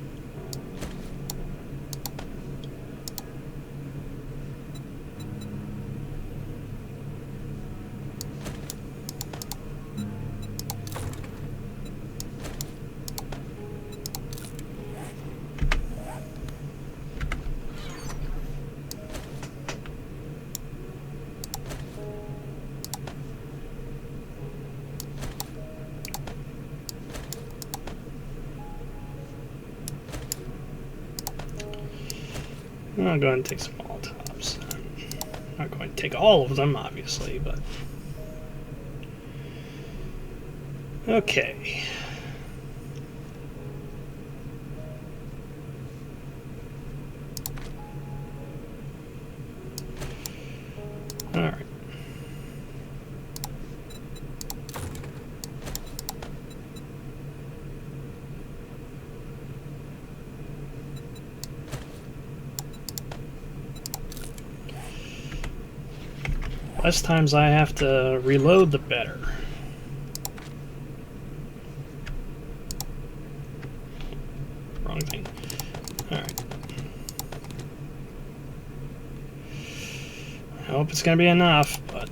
I'll go ahead and take some Molotovs. I'm not going to take all of them, obviously, but... Okay. Alright. Less times I have to reload, the better. Wrong thing. Alright. I hope it's going to be enough, but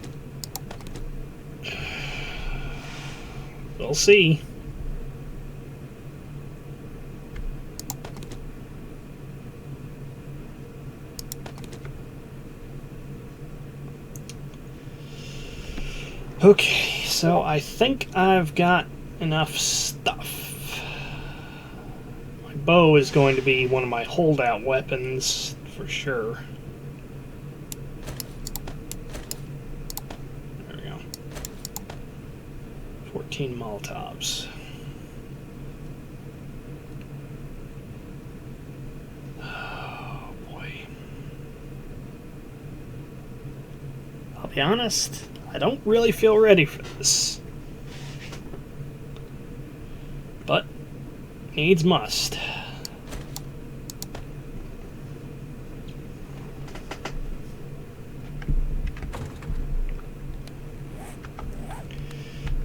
we'll see. Okay, so I think I've got enough stuff. My bow is going to be one of my holdout weapons, for sure. There we go. 14 Molotovs. Oh, boy. I'll be honest, I don't really feel ready for this. But, needs must.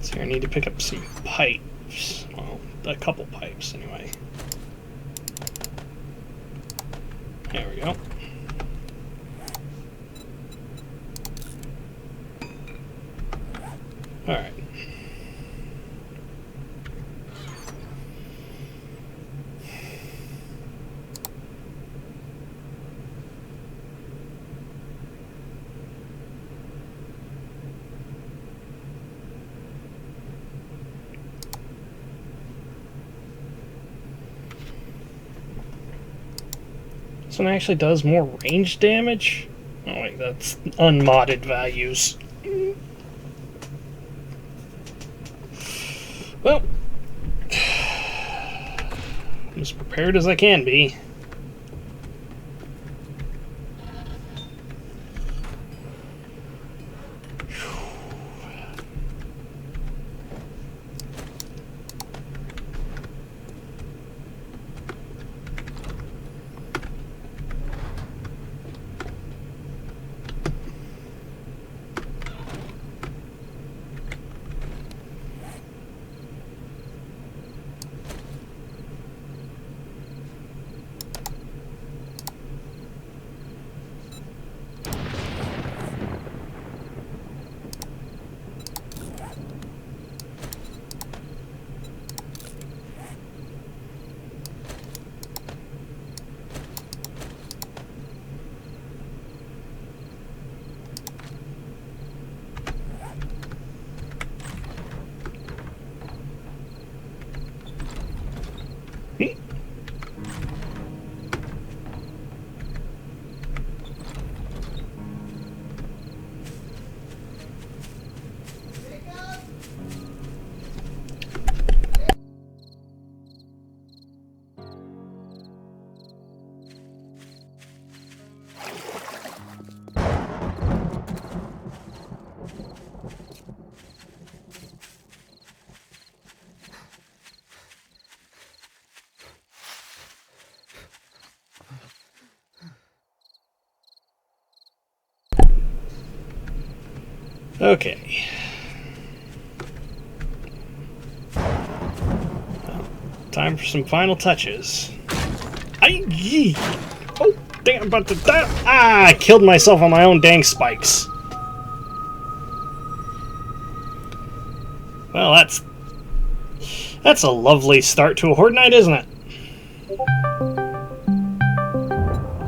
So I need to pick up some pipes. Well, a couple pipes anyway. There we go. Alright. This one actually does more range damage. Oh wait, that's unmodded values. Well, I'm as prepared as I can be. Okay. Time for some final touches. Oh, damn, but I killed myself on my own dang spikes. Well, that's a lovely start to a Horde Night, isn't it?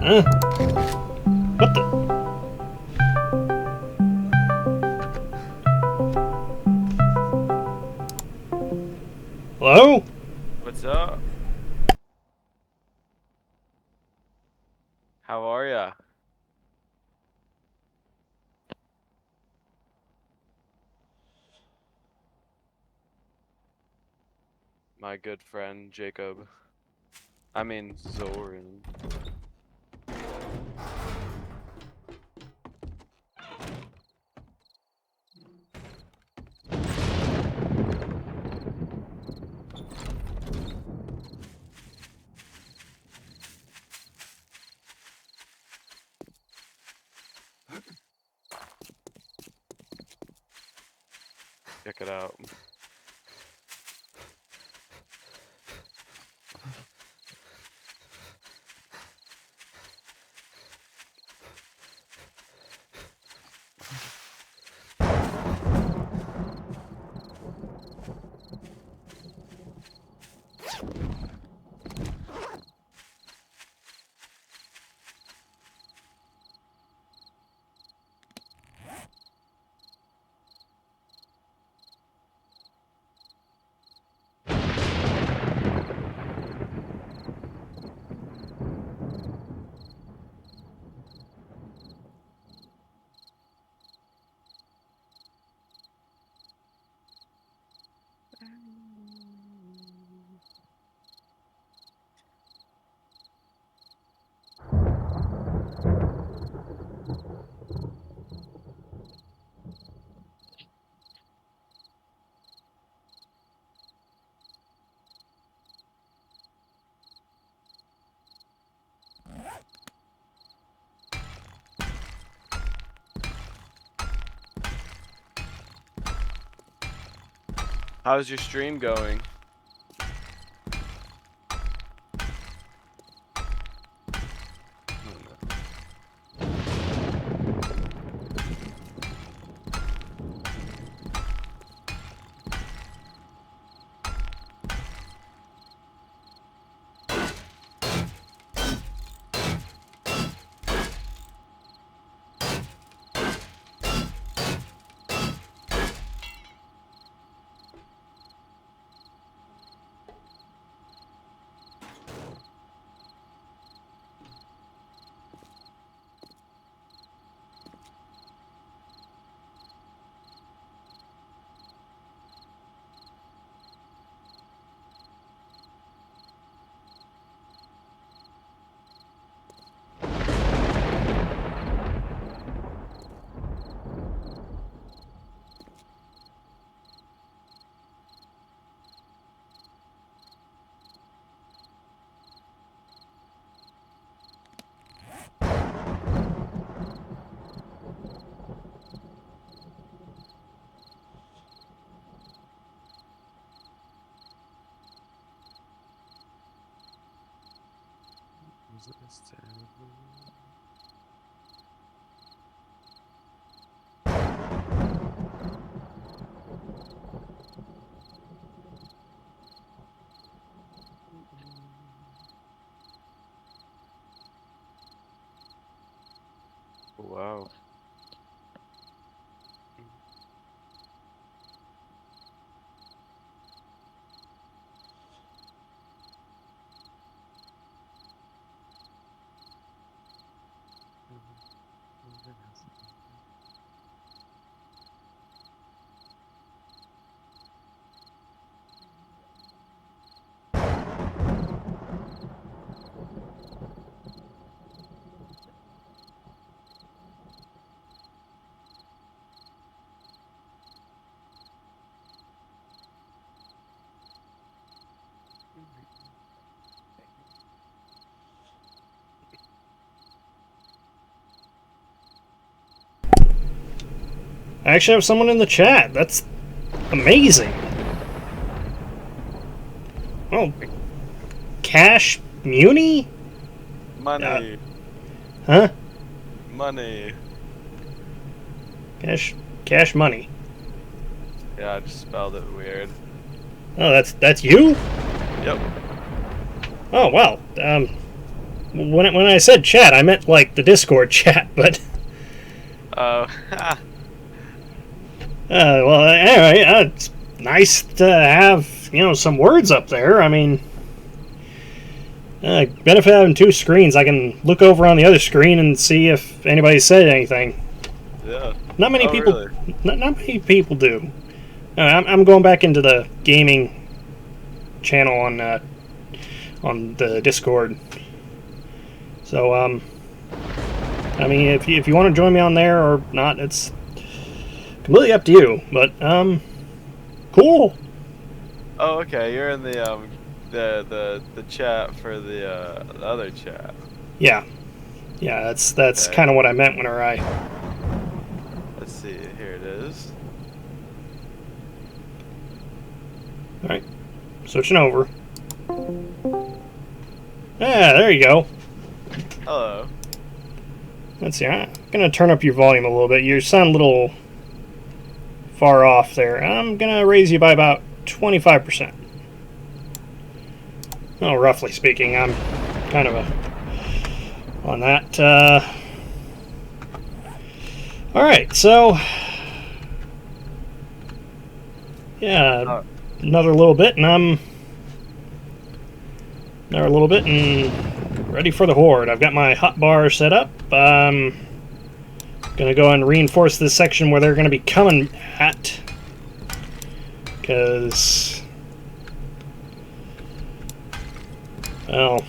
Huh? What the? Hello? What's up? How are ya? my good friend Jacob. I mean Zoran. Check it out. How's your stream going? Wow. I actually have someone in the chat. That's amazing. Oh, Cash Muni? Money. Huh? Money. Cash Money. Yeah, I just spelled it weird. Oh, that's you? Yep. Oh, wow. When I said chat, I meant like the Discord chat, but Oh. well, anyway, it's nice to have, some words up there. I mean, benefit of having two screens. I can look over on the other screen and see if anybody said anything. Yeah. Not many people. Really? Not many people do. I'm going back into the gaming channel on the Discord. So I mean, if you want to join me on there or not, it's completely up to you. But cool. Oh, okay. You're in the chat for the other chat. Yeah, that's Okay. kind of what I meant whenever I. Let's see. Here it is. All right, switching over. Yeah, there you go. Hello. Let's see. I'm gonna turn up your volume a little bit. You sound a little far off there. I'm gonna raise you by about 25%. Well, roughly speaking, I'm kind of on that. All right, so yeah, another little bit, and I'm ready for the horde. I've got my hotbar set up. I'm gonna go and reinforce this section where they're gonna be coming at, because, well,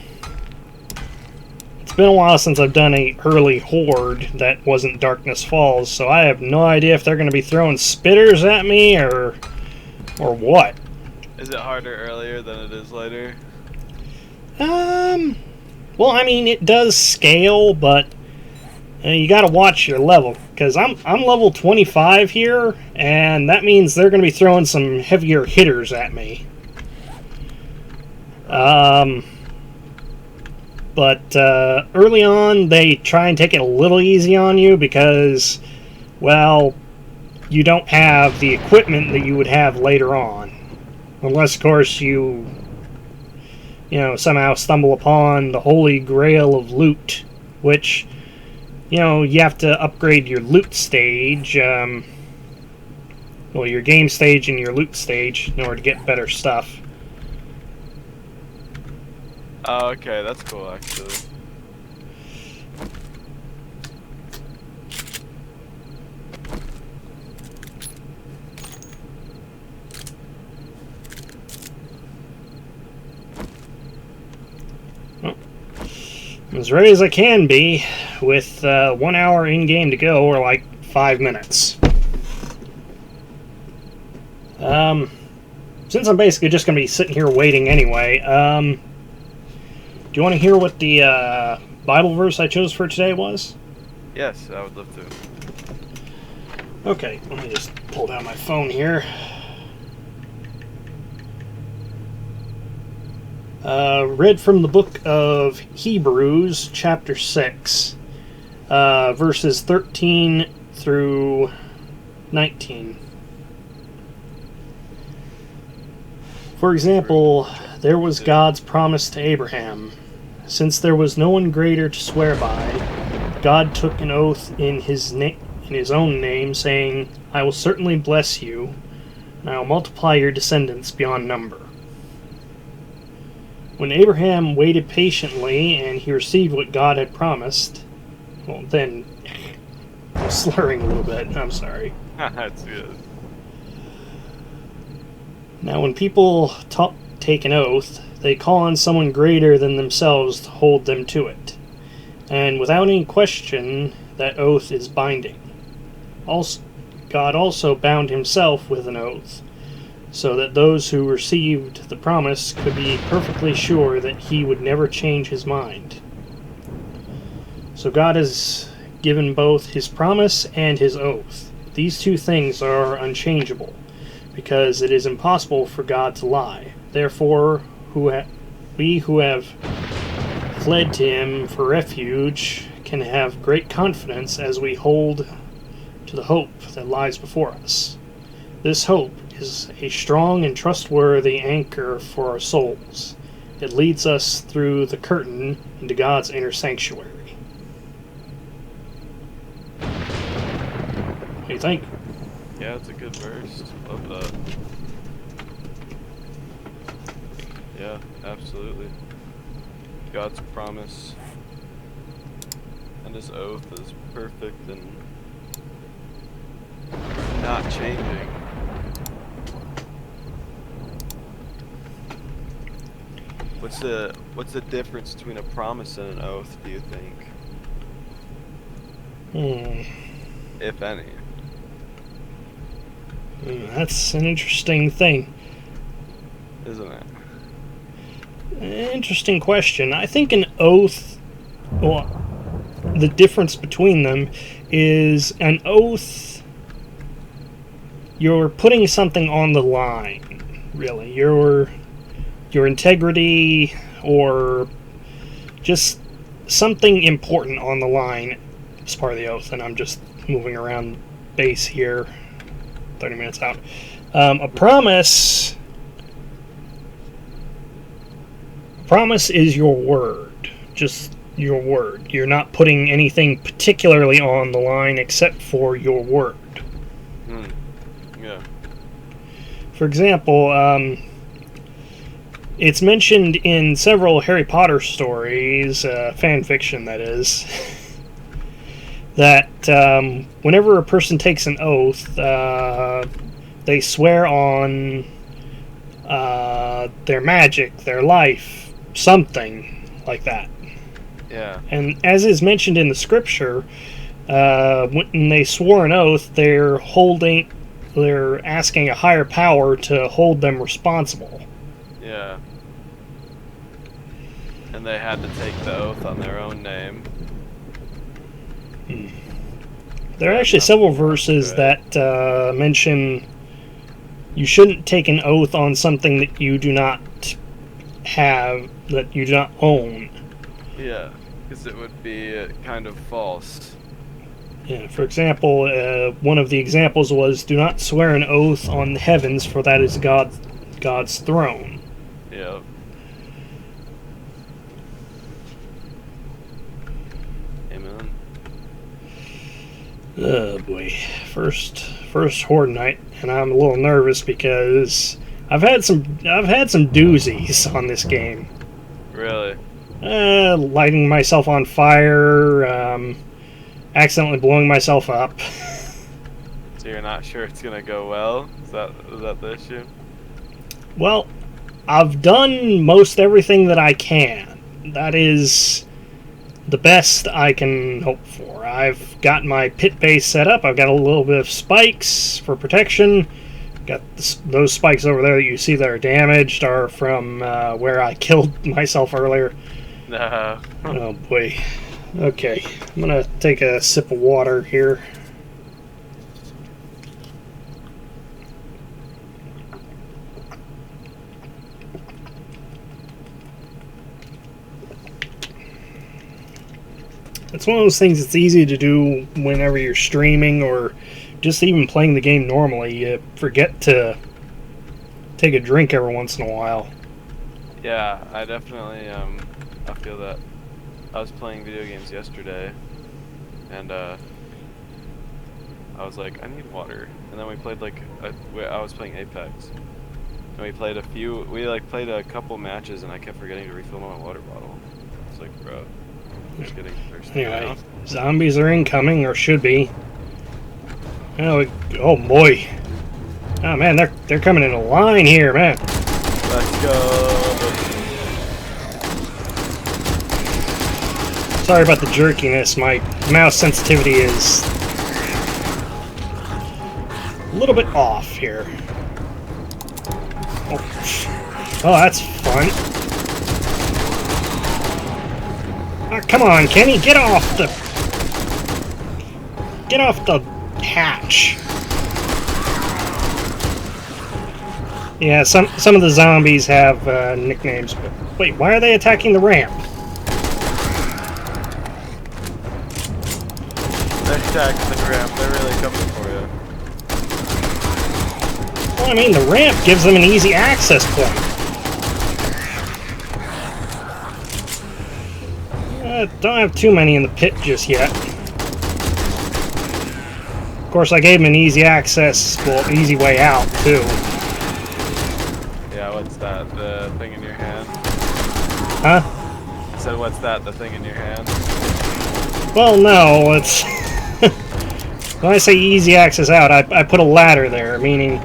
it's been a while since I've done a early horde that wasn't Darkness Falls, so I have no idea if they're gonna be throwing spitters at me or what. Is it harder earlier than it is later? Well, I mean, it does scale, but you got to watch your level, because I'm level 25 here, and that means they're going to be throwing some heavier hitters at me. But early on, they try and take it a little easy on you because, well, you don't have the equipment that you would have later on, unless, of course, you somehow stumble upon the holy grail of loot, which, you have to upgrade your loot stage, your game stage and your loot stage in order to get better stuff. Oh, okay, that's cool, actually. As ready as I can be, with 1 hour in-game to go, or like 5 minutes. Since I'm basically just going to be sitting here waiting anyway, do you want to hear what the Bible verse I chose for today was? Yes, I would love to. Okay, let me just pull down my phone here. Read from the book of Hebrews, chapter 6, verses 13 through 19. For example, there was God's promise to Abraham. Since there was no one greater to swear by, God took an oath in his own name, saying, "I will certainly bless you, and I will multiply your descendants beyond number." When Abraham waited patiently and he received what God had promised, well, then, I'm slurring a little bit, I'm sorry. That's good. Now, when people take an oath, they call on someone greater than themselves to hold them to it. And without any question, that oath is binding. God also bound himself with an oath, so that those who received the promise could be perfectly sure that he would never change his mind. So God has given both his promise and his oath. These two things are unchangeable, because it is impossible for God to lie. Therefore, we who have fled to him for refuge can have great confidence as we hold to the hope that lies before us. This hope is a strong and trustworthy anchor for our souls. It leads us through the curtain into God's inner sanctuary. What do you think? Yeah, it's a good verse. Love that. Yeah, absolutely. God's promise and his oath is perfect and not changing. What's the difference between a promise and an oath, do you think? If any. That's an interesting thing. Isn't it? Interesting question. I think an oath, well, the difference between them is an oath, you're putting something on the line, really. Your integrity or just something important on the line is part of the oath. And I'm just moving around base here, 30 minutes out. A promise is your word, just your word. You're not putting anything particularly on the line except for your word. Yeah. For example, it's mentioned in several Harry Potter stories, fan fiction that is, that whenever a person takes an oath, they swear on their magic, their life, something like that. Yeah. And as is mentioned in the scripture, when they swore an oath, they're asking a higher power to hold them responsible. Yeah. And they had to take the oath on their own name. There are actually several verses that mention you shouldn't take an oath on something that you do not have, that you do not own. Yeah, because it would be kind of false. Yeah, for example, one of the examples was, do not swear an oath on the heavens, for that is God's throne. Yeah. Amen. Oh boy, first Horde night, and I'm a little nervous because I've had some doozies on this game. Really? Lighting myself on fire, accidentally blowing myself up. So you're not sure it's gonna go well? Is that the issue? Well, I've done most everything that I can. That is the best I can hope for. I've got my pit base set up. I've got a little bit of spikes for protection. Got those spikes over there that you see that are damaged are from where I killed myself earlier. No. Oh boy. Okay, I'm gonna take a sip of water here. It's one of those things that's easy to do whenever you're streaming or just even playing the game normally. You forget to take a drink every once in a while. Yeah, I definitely I feel that. I was playing video games yesterday, and I was like, I need water. And then we played I was playing Apex, and we played played a couple matches, and I kept forgetting to refill my water bottle. It's like, bro, I'm just getting thirsty. Anyway, zombies are incoming, or should be. Oh boy. Oh man, they're coming in a line here, man. Let's go. Sorry about the jerkiness. My mouse sensitivity is a little bit off here. Oh, that's fun. Oh, come on, Kenny, get off the hatch. Yeah, some of the zombies have nicknames, but wait, why are they attacking the ramp? They're attacking the ramp. They're really coming for you. Well, I mean, the ramp gives them an easy access point. Don't have too many in the pit just yet. Of course, I gave them an easy access, well, easy way out, too. Yeah, what's that? The thing in your hand? Huh? I said, what's that? The thing in your hand? Well, no, it's... When I say easy access out, I put a ladder there, meaning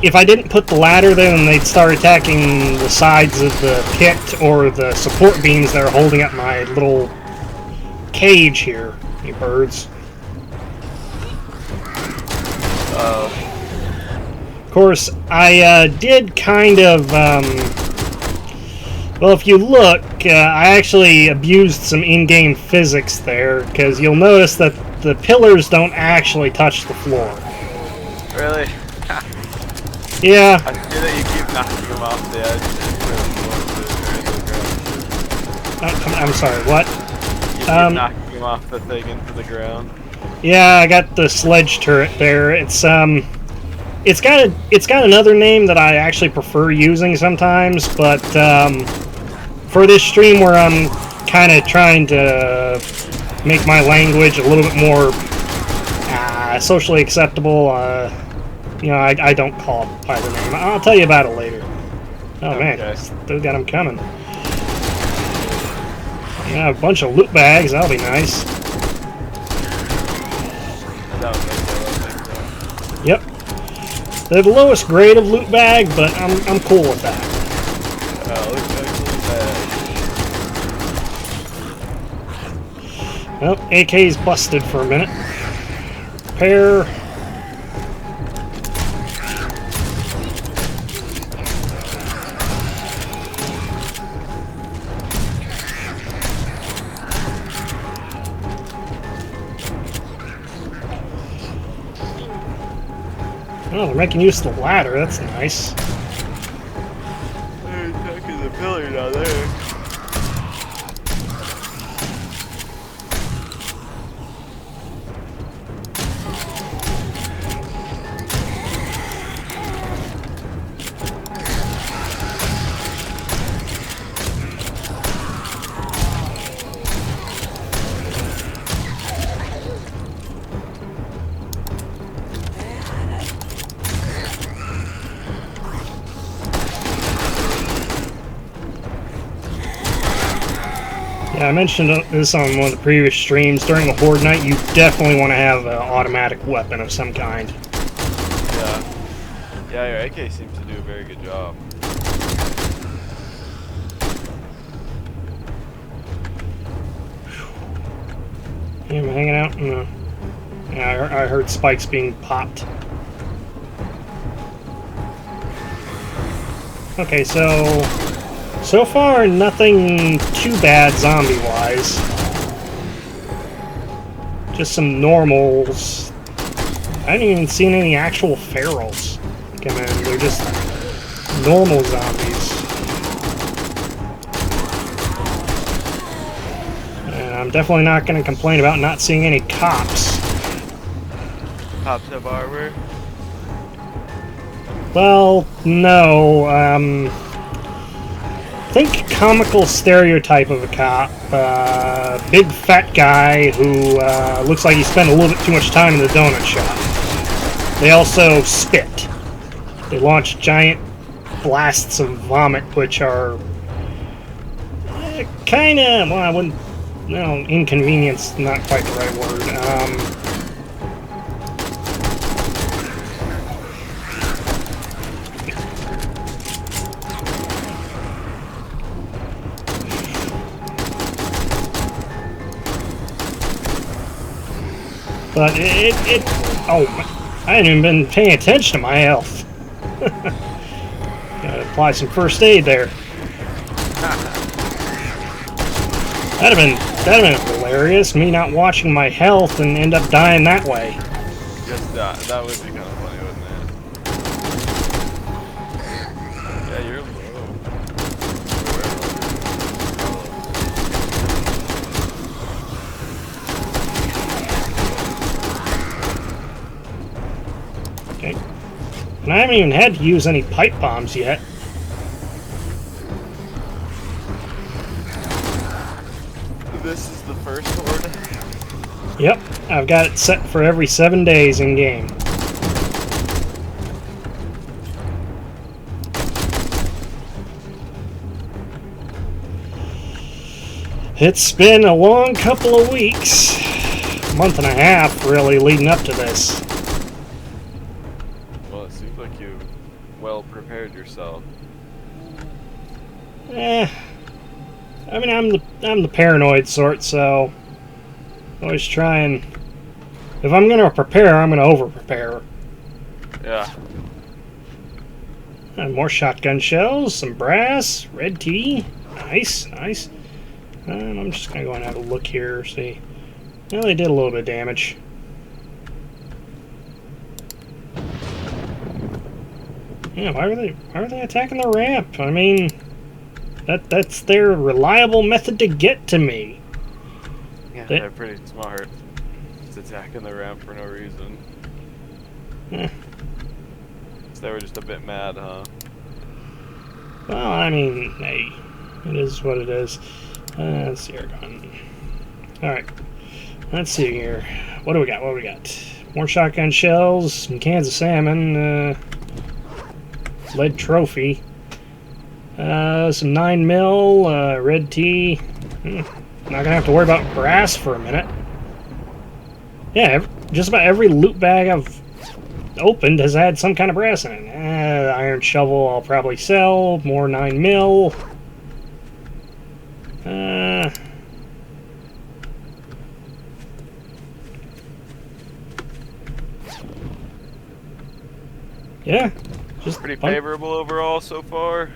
if I didn't put the ladder there, then they'd start attacking the sides of the pit or the support beams that are holding up my little cage here, you birds. Of course, I did kind of, well, if you look, I actually abused some in-game physics there, because you'll notice that the pillars don't actually touch the floor. Really? Yeah. I see that you keep knocking them off the edge. I'm sorry, what? You keep knocking them off the thing into the ground. Yeah, I got the sledge turret there. It's got another name that I actually prefer using sometimes, but for this stream where I'm kind of trying to make my language a little bit more socially acceptable, you know, I don't call it by the name. I'll tell you about it later. Oh Okay. man, still got them coming. Yeah, a bunch of loot bags. That'll be nice. That was like Yep. They're the lowest grade of loot bag, but I'm cool with that. looks like Well, AK's busted for a minute. Repair. Oh, they're making use of the ladder. That's nice. they're attacking the pillar down there. Yeah, I mentioned this on one of the previous streams. During a Horde night, you definitely want to have an automatic weapon of some kind. Yeah. Yeah, your AK seems to do a very good job. Yeah, I'm hanging out in the... Yeah, I heard spikes being popped. Okay, so far, nothing too bad zombie-wise. Just some normals. I haven't even seen any actual ferals come in. They're just normal zombies. And I'm definitely not going to complain about not seeing any cops. Cops have armor. Well, no, think comical stereotype of a cop. Big fat guy who looks like he spent a little bit too much time in the donut shop. They also spit. They launch giant blasts of vomit, which are kind of, well, I wouldn't, no, inconvenience, not quite the right word. But oh, I hadn't even been paying attention to my health. Gotta apply some first aid there. That'd have been hilarious, me not watching my health and end up dying that way. Just that would be kind of funny, wouldn't it? Yeah, you're low. Okay. And I haven't even had to use any pipe bombs yet. This is the first horde. Yep, I've got it set for every 7 days in game. It's been a long couple of weeks, month and a half really, leading up to this. Well, it seems like you well prepared yourself. I mean, I'm the paranoid sort, so always try and if I'm gonna prepare, I'm gonna over prepare. Yeah. And more shotgun shells, some brass, red tea, nice, nice. And I'm just gonna go and have a look here, see. Well, they did a little bit of damage. Yeah, why are they attacking the ramp? I mean, that's their reliable method to get to me. Yeah, they're pretty smart. Just attacking the ramp for no reason. Eh. So they were just a bit mad, huh? Well, I mean, hey, it is what it is. Let's see here, alright. Let's see here. What do we got? What do we got? More shotgun shells, some cans of salmon, lead trophy, some 9mm, red tea. Not gonna have to worry about brass for a minute. Yeah, just about every loot bag I've opened has had some kind of brass in it. The iron shovel I'll probably sell. More 9mm. Yeah, just Pretty favorable overall so far.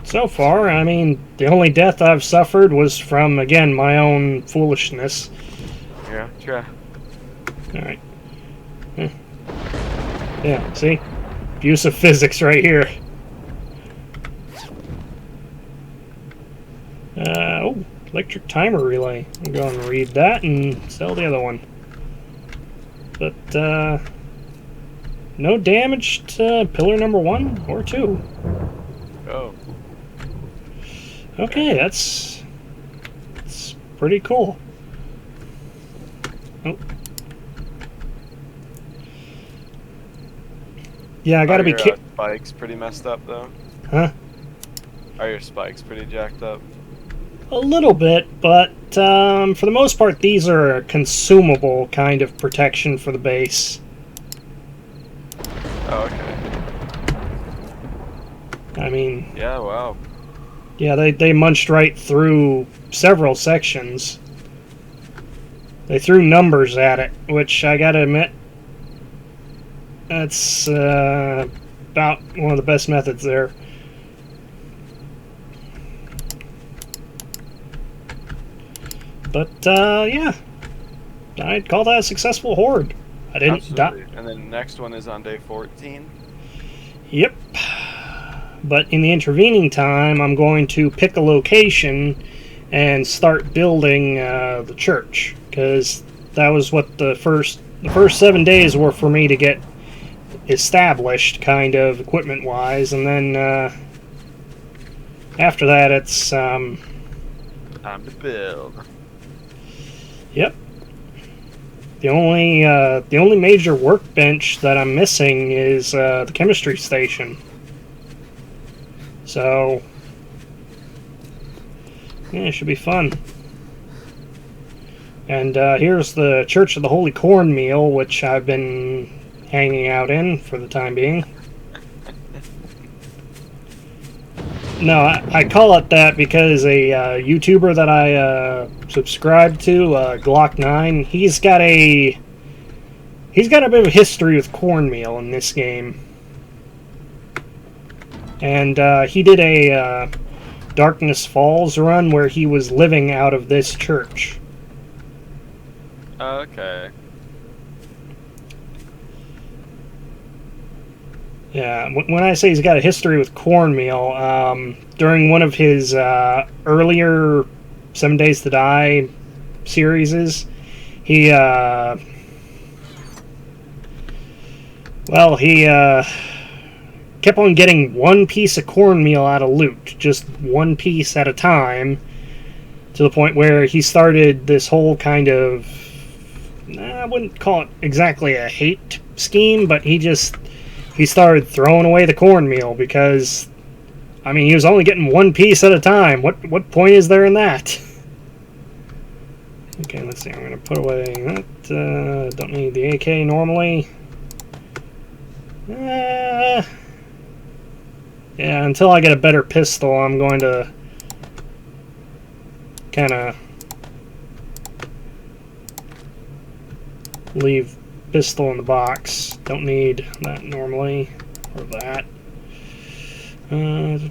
So far, I mean, the only death I've suffered was from, again, my own foolishness. Yeah, try. Alright. Yeah, see? Abuse of physics right here. Oh, electric timer relay. I'm going to read that and sell the other one. But, no damage to pillar number 1 or 2. Oh. Okay, that's pretty cool. Oh. Yeah, I gotta be Are your spikes pretty messed up, though? Huh? Are your spikes pretty jacked up? A little bit, but for the most part, these are a consumable kind of protection for the base. Oh, okay. I mean... Yeah, wow. Yeah, they munched right through several sections. They threw numbers at it, which I gotta admit, that's about one of the best methods there. But, yeah, I'd call that a successful horde. I didn't die. And then next one is on day 14? Yep. But in the intervening time, I'm going to pick a location and start building the church, because that was what the first 7 days were for me to get established, kind of equipment-wise, and then after that, it's time to build. Yep. The only major workbench that I'm missing is the chemistry station. So, yeah, it should be fun. And here's the Church of the Holy Cornmeal, which I've been hanging out in for the time being. No, I call it that because a YouTuber that I subscribe to, Glock9, he's got a bit of a history with cornmeal in this game. And he did a Darkness Falls run where he was living out of this church. Okay. Yeah, when I say he's got a history with cornmeal, during one of his earlier 7 Days to Die series, he kept on getting one piece of cornmeal out of loot, just one piece at a time, to the point where he started this whole kind of, I wouldn't call it exactly a hate scheme, but he started throwing away the cornmeal because, I mean, he was only getting one piece at a time. What point is there in that? Okay, let's see. I'm going to put away that. Don't need the AK normally. Yeah, until I get a better pistol, I'm going to kind of leave pistol in the box. Don't need that normally, or that. Those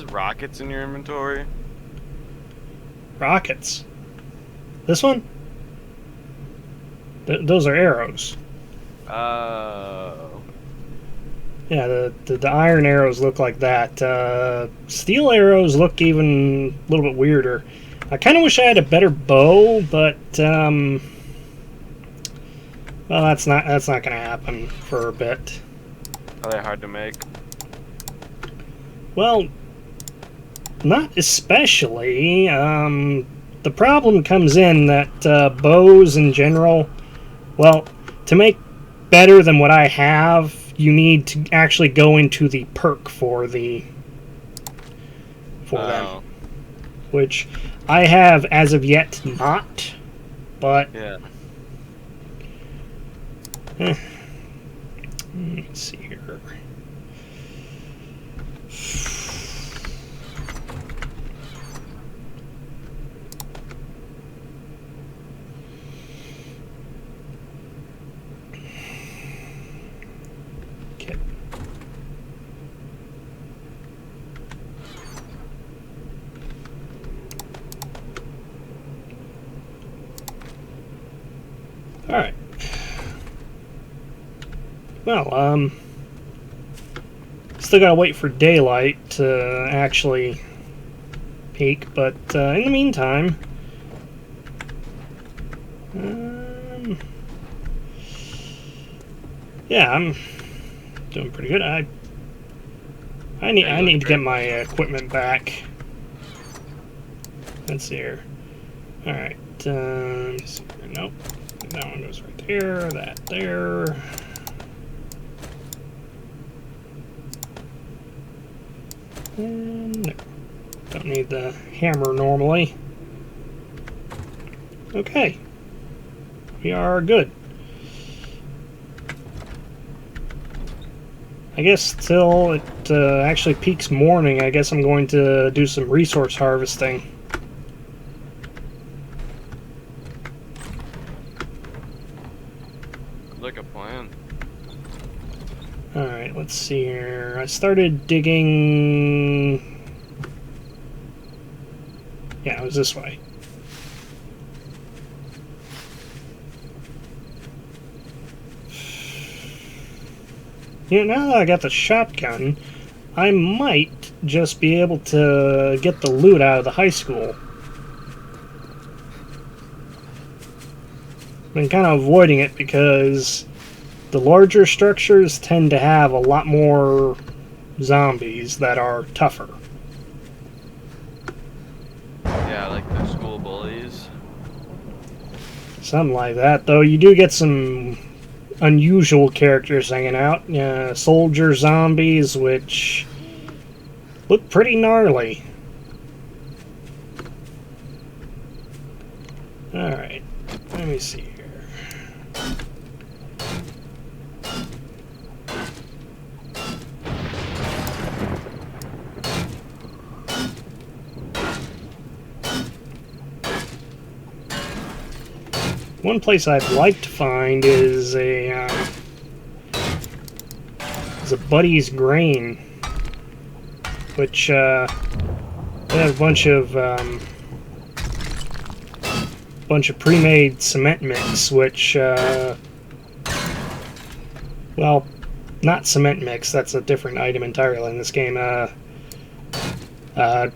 rockets in your inventory? Rockets. This one? Those are arrows. Oh. Yeah, the iron arrows look like that. Steel arrows look even a little bit weirder. I kind of wish I had a better bow, but well, that's not going to happen for a bit. Are they hard to make? Well, not especially. The problem comes in that bows in general, well, to make better than what I have, you need to actually go into the perk for them, which I have as of yet not. But Yeah. Let's see here. Okay. All right. Well, still gotta wait for daylight to actually peak, but in the meantime, yeah, I'm doing pretty good. I need to get my equipment back. Let's see here. All right. Let's see here. Nope. That one goes right there. That there. And no. Don't need the hammer normally. Okay. We are good. I guess till it actually peaks morning, I guess I'm going to do some resource harvesting. Like a plan. Alright, let's see here. I started digging... Yeah, it was this way. You know, now that I got the shotgun, I might just be able to get the loot out of the high school. I've been kind of avoiding it because the larger structures tend to have a lot more zombies that are tougher. Yeah, like the school bullies. Something like that, though. You do get some unusual characters hanging out. Soldier zombies, which look pretty gnarly. Alright, let me see here. One place I'd like to find is a Buddy's Grain, which they have a bunch of pre-made cement mix, which well, not cement mix. That's a different item entirely in this game.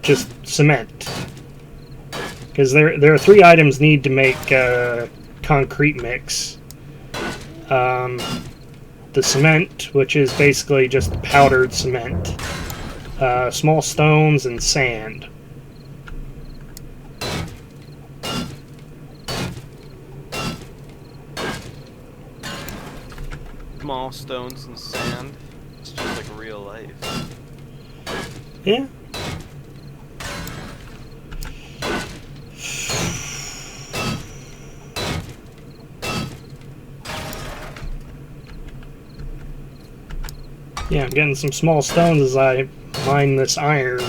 Just cement, because there are 3 items need to make concrete mix. The cement, which is basically just powdered cement, small stones, and sand. Small stones and sand. It's just like real life. Yeah. Yeah, I'm getting some small stones as I mine this iron.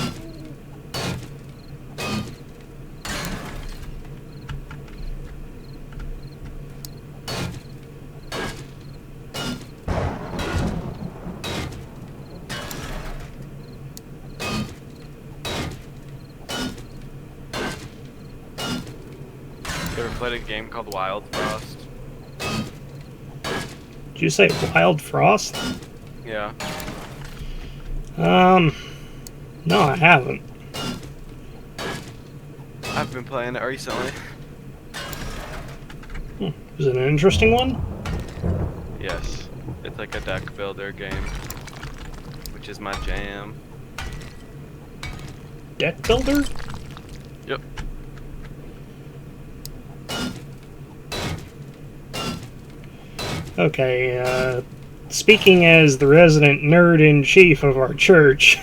You ever played a game called Wild Frost? Did you say Wild Frost? Yeah. No, I haven't. I've been playing it recently. Is it an interesting one? Yes. It's like a deck builder game, which is my jam. Deck builder? Yep. Okay, speaking as the resident nerd-in-chief of our church,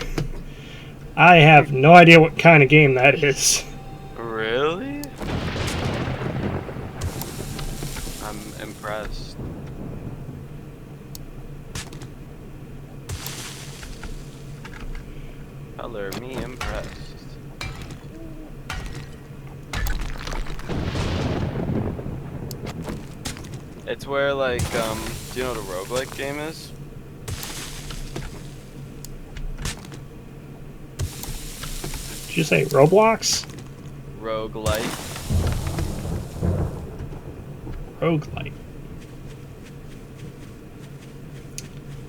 I have no idea what kind of game that is. Really? I'm impressed. Color me impressed. It's where, like, do you know what a roguelike game is? Did you say Roblox? Roguelike. Roguelite.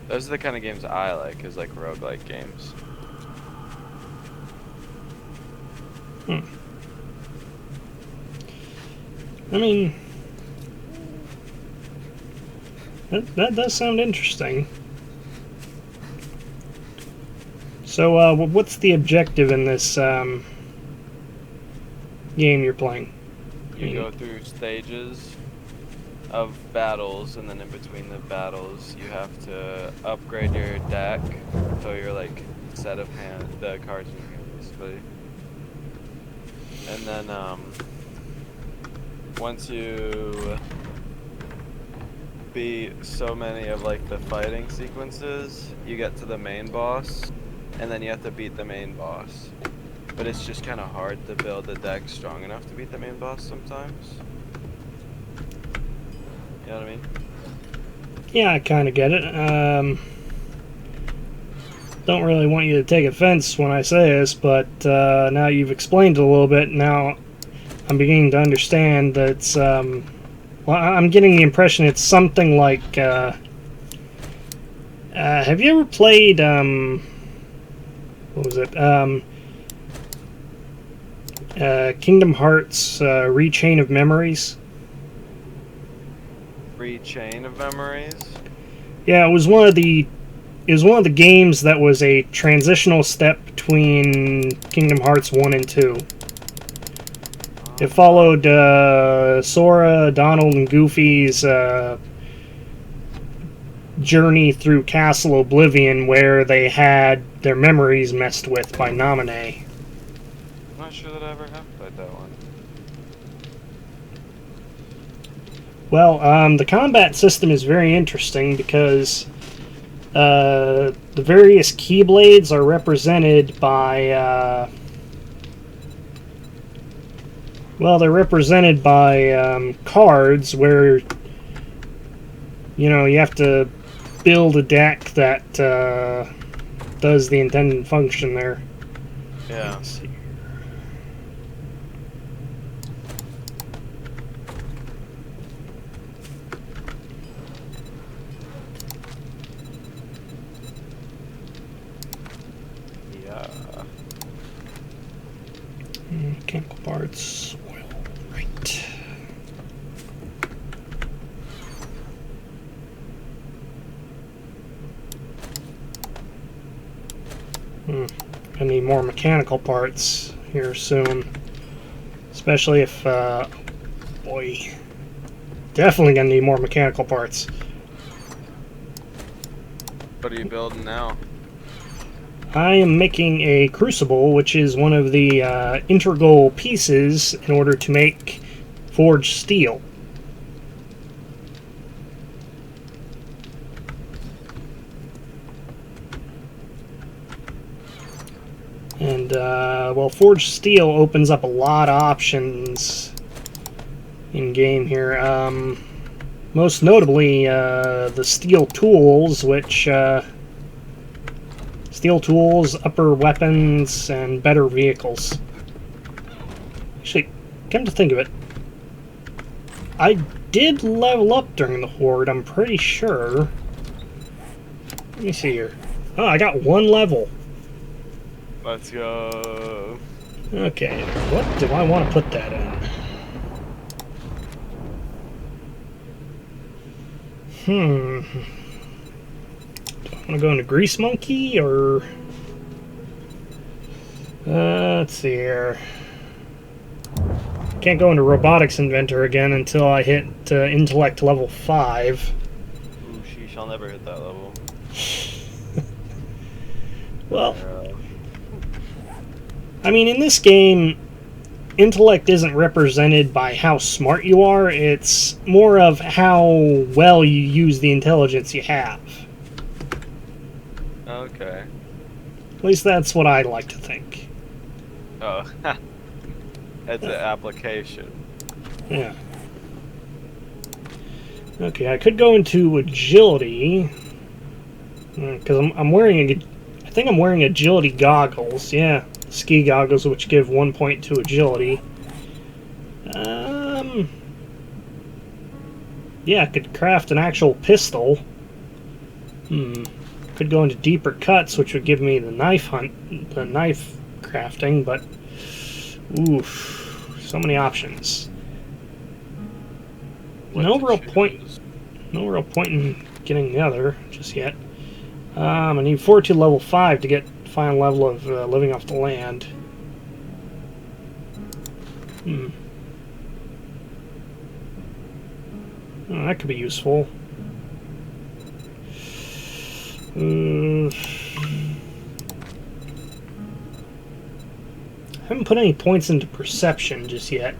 Those are the kind of games I like, is like roguelike games. I mean, that does sound interesting. So, what's the objective in this game you're playing? You go through stages of battles, and then in between the battles, you have to upgrade your deck, so your like set of the cards in your hand, basically. And then once you beat so many of like the fighting sequences, you get to the main boss, and then you have to beat the main boss. But it's just kind of hard to build a deck strong enough to beat the main boss sometimes. You know what I mean? Yeah, I kind of get it. Don't really want you to take offense when I say this, but now you've explained it a little bit, now I'm beginning to understand that it's, well, I'm getting the impression it's something like, have you ever played, what was it, Kingdom Hearts Rechain of Memories? Rechain of Memories? Yeah, it was one of the games that was a transitional step between Kingdom Hearts 1 and 2. It followed Sora, Donald, and Goofy's journey through Castle Oblivion, where they had their memories messed with by Naminé. I'm not sure that I ever have played that one. Well, the combat system is very interesting because the various Keyblades are represented by, well, they're represented by cards where, you know, you have to build a deck that does the intended function there. Yeah. Let's see. Mechanical parts, oil, right. I need more mechanical parts here soon. Especially if, boy, definitely gonna need more mechanical parts. What are you building now? I am making a crucible, which is one of the integral pieces in order to make forged steel. And, well, Forged Steel opens up a lot of options in game here. Most notably, the steel tools, which, steel tools, upper weapons, and better vehicles. Actually, come to think of it, I did level up during the Horde, I'm pretty sure. Let me see here. Oh, I got 1 level. Let's go. Okay, what do I want to put that in? Do I want to go into Grease Monkey, or... let's see here. Can't go into Robotics Inventor again until I hit Intellect level 5. Ooh, sheesh, I'll never hit that level. Well, I mean, in this game, intellect isn't represented by how smart you are, it's more of how well you use the intelligence you have. Okay. At least that's what I like to think. Oh, it's an application. Yeah. Okay, I could go into agility, because I'm wearing I think I'm wearing agility goggles. Yeah, ski goggles, which give 1 point to agility. Yeah, I could craft an actual pistol. Could go into deeper cuts, which would give me the knife crafting, but oof, so many options. No real point in getting the other just yet. I need Fortitude level 5 to get final level of living off the land. Oh, that could be useful. I haven't put any points into perception just yet.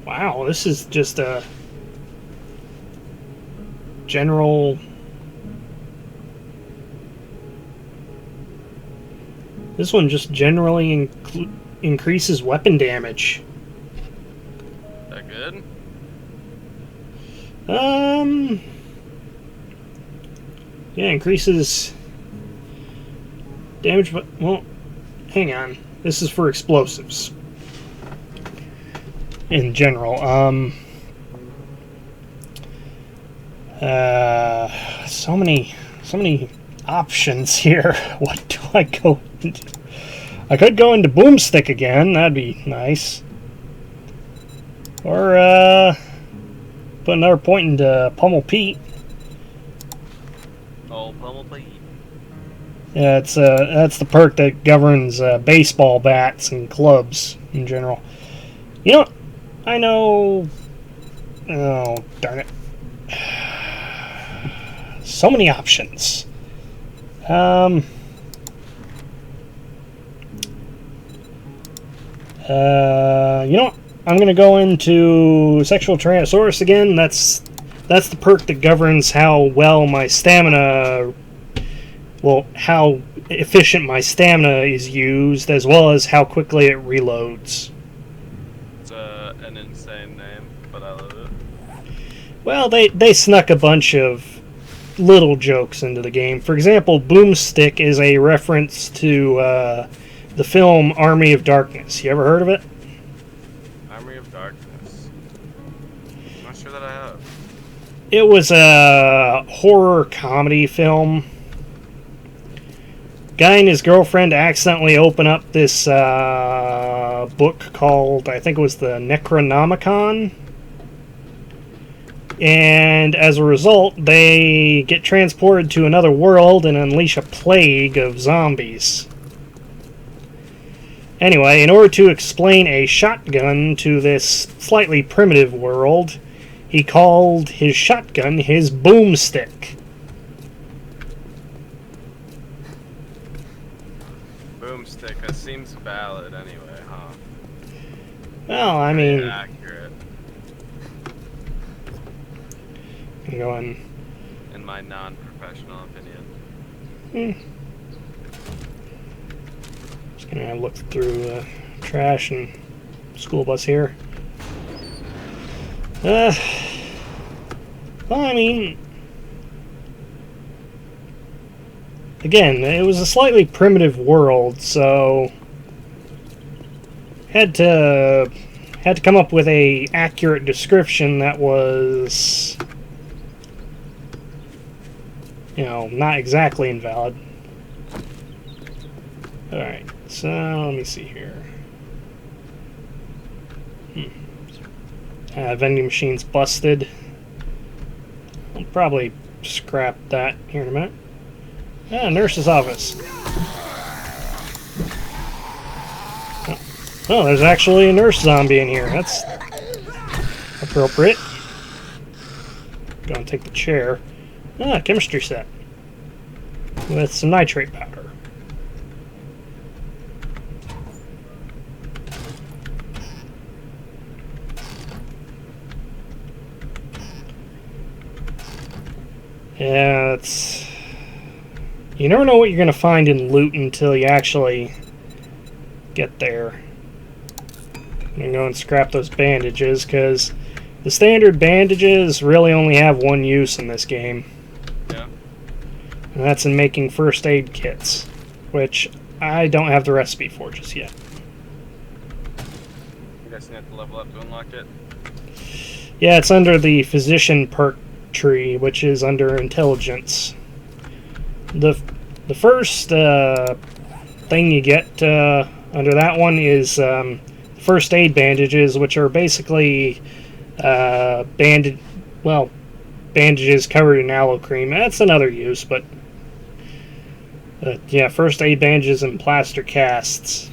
Wow, this is just a general... This one just generally increases weapon damage. Is that good? Yeah, increases damage, but, well, hang on. This is for explosives. In general, so many options here. What do I go into? I could go into Boomstick again, that'd be nice. Or, put another point into Pummel Pete. Oh, Pummel Pete. Yeah, that's the perk that governs baseball bats and clubs in general. You know what? I know... Oh, darn it. So many options. You know what? I'm going to go into Sexual Tyrannosaurus again. That's the perk that governs how well my stamina... Well, how efficient my stamina is used, as well as how quickly it reloads. An insane name, but I love it. Well, they snuck a bunch of little jokes into the game. For example, Boomstick is a reference to the film Army of Darkness. You ever heard of it? Army of Darkness. I'm not sure that I have. It was a horror comedy film. Guy and his girlfriend accidentally open up this book called, I think it was the Necronomicon. And as a result, they get transported to another world and unleash a plague of zombies. Anyway, in order to explain a shotgun to this slightly primitive world, he called his shotgun his boomstick. Boomstick, that seems valid anyway, huh? Well, I mean... accurate. Gonna go in. in my non-professional opinion. Just gonna look through trash and school bus here. Well, I mean, again, it was a slightly primitive world, so had to come up with a accurate description that was, you know, not exactly invalid. Alright, so let me see here. Vending machine's busted. I'll probably scrap that here in a minute. Nurse's office. Oh, there's actually a nurse zombie in here. That's appropriate. Go and take the chair. Chemistry set. With some nitrate powder. Yeah, it's... You never know what you're going to find in loot until you actually get there. I'm going to go and scrap those bandages, because the standard bandages really only have one use in this game. Yeah. And that's in making first aid kits, which I don't have the recipe for just yet. You guys have to level up to unlock it? Yeah, it's under the physician perk tree, which is under intelligence. The first thing you get under that one is first aid bandages, which are basically bandages covered in aloe cream. That's another use, but yeah, first aid bandages and plaster casts.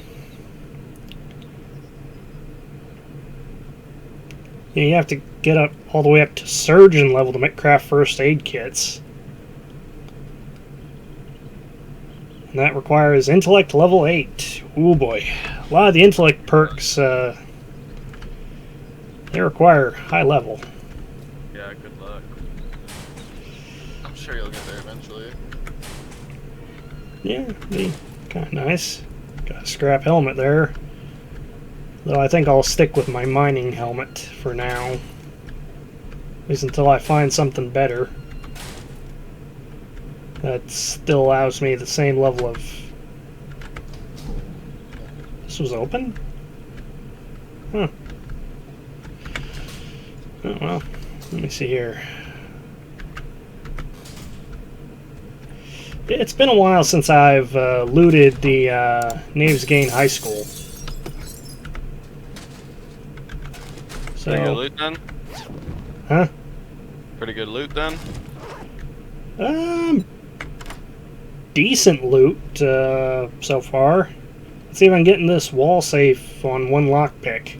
Yeah, you have to get up all the way up to surgeon level to craft first aid kits. And that requires intellect level 8. Ooh boy. A lot of the intellect perks, they require high level. Yeah, good luck. I'm sure you'll get there eventually. Yeah, be kind of nice. Got a scrap helmet there. Though I think I'll stick with my mining helmet for now. At least until I find something better. That still allows me the same level of... This was open? Huh. Oh, well. Let me see here. It's been a while since I've looted the Knaves Gain High School. So, Pretty good loot then? huh? Pretty good loot then? Decent loot so far. Let's see if I'm getting this wall safe on one lockpick.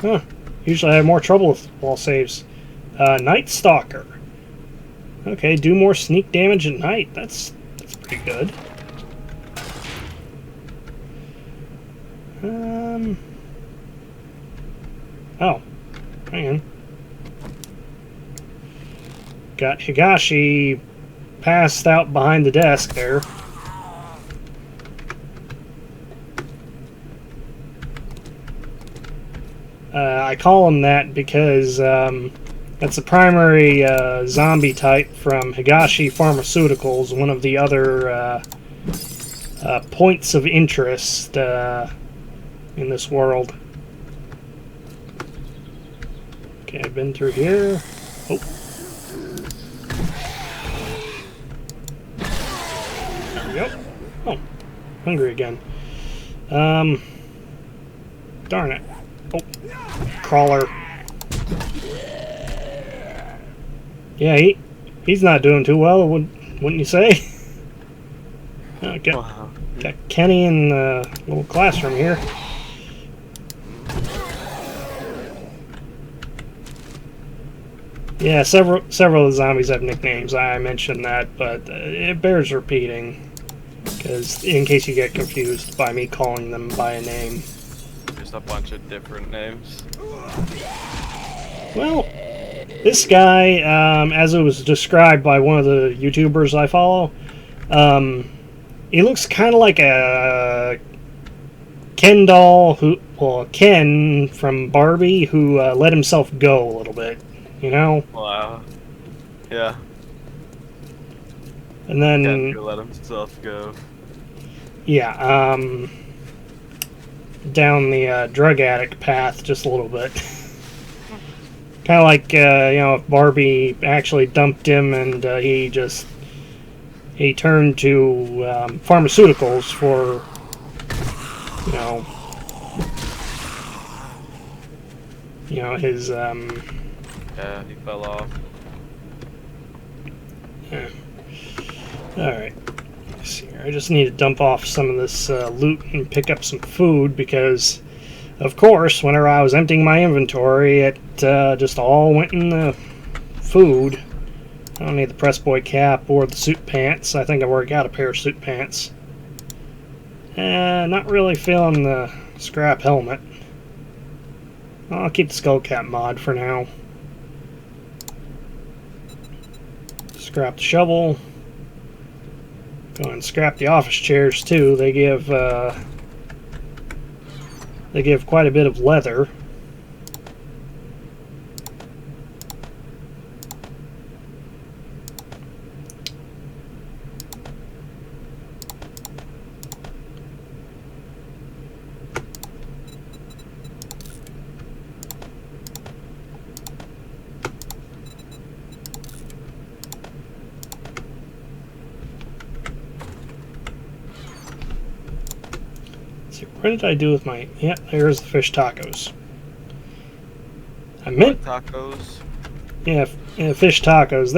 Huh. Usually I have more trouble with wall saves. Night Stalker. Okay, do more sneak damage at night. That's pretty good. Oh. Hang on. Got Higashi passed out behind the desk there. I call him that because that's the primary zombie type from Higashi Pharmaceuticals, one of the other points of interest in this world. Okay, I've been through here. Oh. There we go. Oh, hungry again. Darn it. Oh, crawler. Yeah, he's not doing too well, wouldn't you say? Got Kenny in the little classroom here. Yeah, several of the zombies have nicknames. I mentioned that, but it bears repeating, because in case you get confused by me calling them by a name. Just just a bunch of different names. Well, this guy, as it was described by one of the YouTubers I follow, he looks kind of like a Ken doll, Ken from Barbie, who let himself go a little bit, you know? Wow. Yeah. And then, Ken could let himself go. yeah, down the drug addict path just a little bit. Kind of like, if Barbie actually dumped him and he turned to pharmaceuticals for, his, Yeah, he fell off. yeah. Alright. Let's see here. I just need to dump off some of this loot and pick up some food because, of course, whenever I was emptying my inventory, it just all went in the food. I don't need the press boy cap or the suit pants. I think I've already got a pair of suit pants. Not really feeling the scrap helmet. I'll keep the skull cap mod for now. Scrap the shovel. Go and scrap the office chairs too. They give quite a bit of leather. What did I do with my... Yeah, there's the fish tacos. I meant... Tacos. Yeah, fish tacos.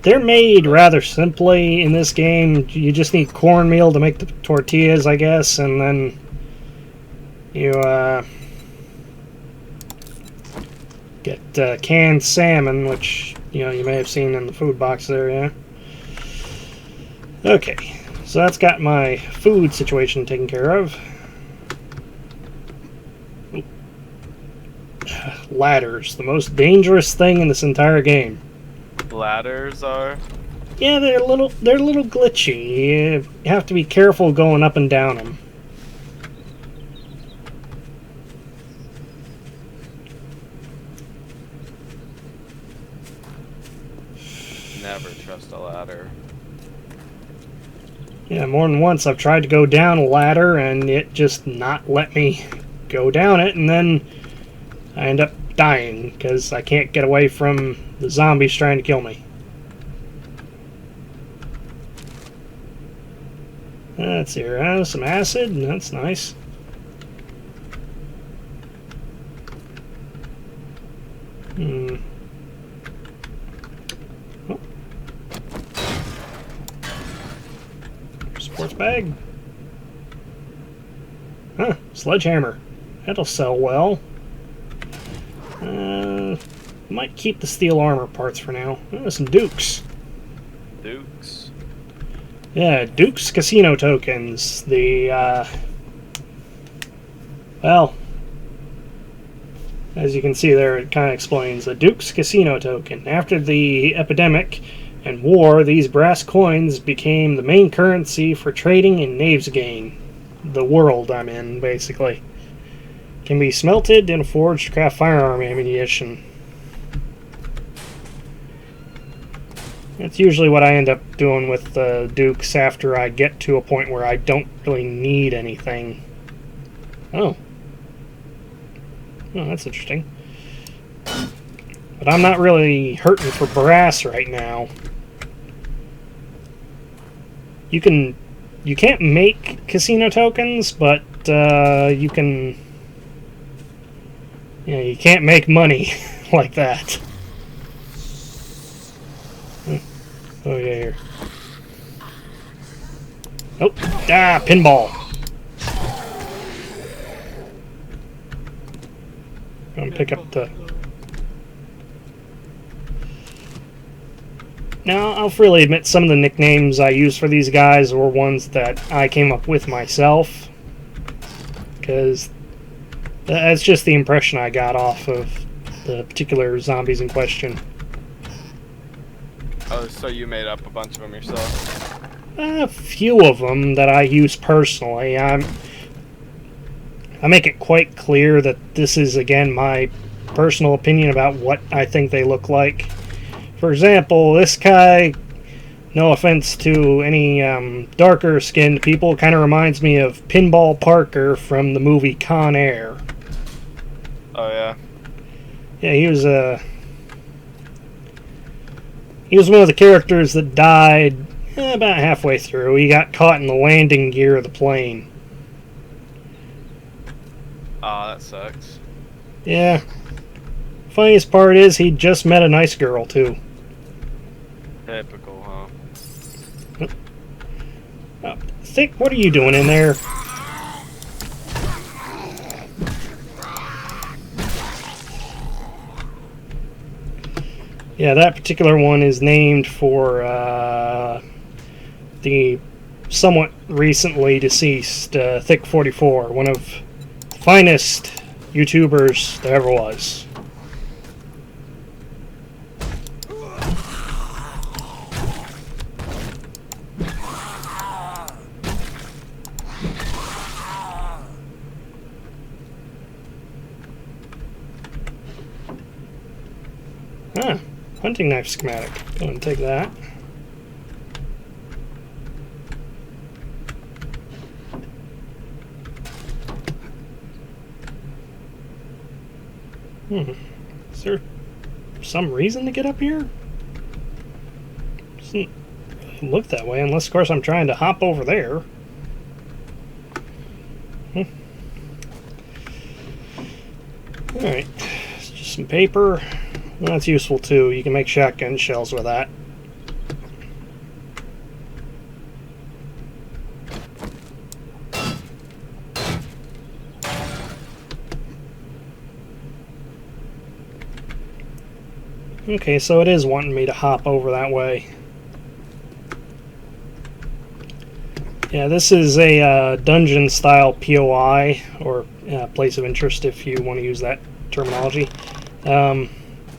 They're made rather simply in this game. You just need cornmeal to make the tortillas, I guess, and then you get canned salmon, which you may have seen in the food box there. Yeah. Okay. So that's got my food situation taken care of. Ladders, the most dangerous thing in this entire game. Ladders are? Yeah, they're a little glitchy. You have to be careful going up and down them. Never trust a ladder. Yeah, more than once I've tried to go down a ladder and it just not let me go down it, and then I end up dying because I can't get away from the zombies trying to kill me. Let's see here, some acid, that's nice. Oh. Sports bag. Huh, sledgehammer. That'll sell well. Might keep the steel armor parts for now. Some Dukes. Dukes? Yeah, Dukes casino tokens. The, well, as you can see there, it kind of explains. The Dukes casino token. After the epidemic and war, these brass coins became the main currency for trading in Knavesgane. The world I'm in, basically. Can be smelted and forged to craft firearm ammunition. That's usually what I end up doing with the Dukes after I get to a point where I don't really need anything. Oh. Oh, that's interesting. But I'm not really hurting for brass right now. You can't make casino tokens, but you can... Yeah, you can't make money like that. Oh, yeah, here. Oh, pinball. Gonna pick up the... Now, I'll freely admit some of the nicknames I use for these guys were ones that I came up with myself. Because That's just the impression I got off of the particular zombies in question. Oh, so you made up a bunch of them yourself? A few of them that I use personally. I make it quite clear that this is, again, my personal opinion about what I think they look like. For example, this guy, no offense to any darker skinned people, kind of reminds me of Pinball Parker from the movie Con Air. Oh yeah. Yeah, he was one of the characters that died about halfway through. He got caught in the landing gear of the plane. Oh, that sucks. Yeah. Funniest part is he just met a nice girl, too. Typical, huh? Thick, what are you doing in there? Yeah, that particular one is named for the somewhat recently deceased Thick44, one of the finest YouTubers there ever was. Ah, hunting knife schematic. Go ahead and take that. Is there some reason to get up here? Doesn't really look that way, unless, of course, I'm trying to hop over there. Alright, it's just some paper. That's useful too. You can make shotgun shells with that. Okay, so it is wanting me to hop over that way. Yeah, this is a dungeon-style POI, or place of interest if you want to use that terminology.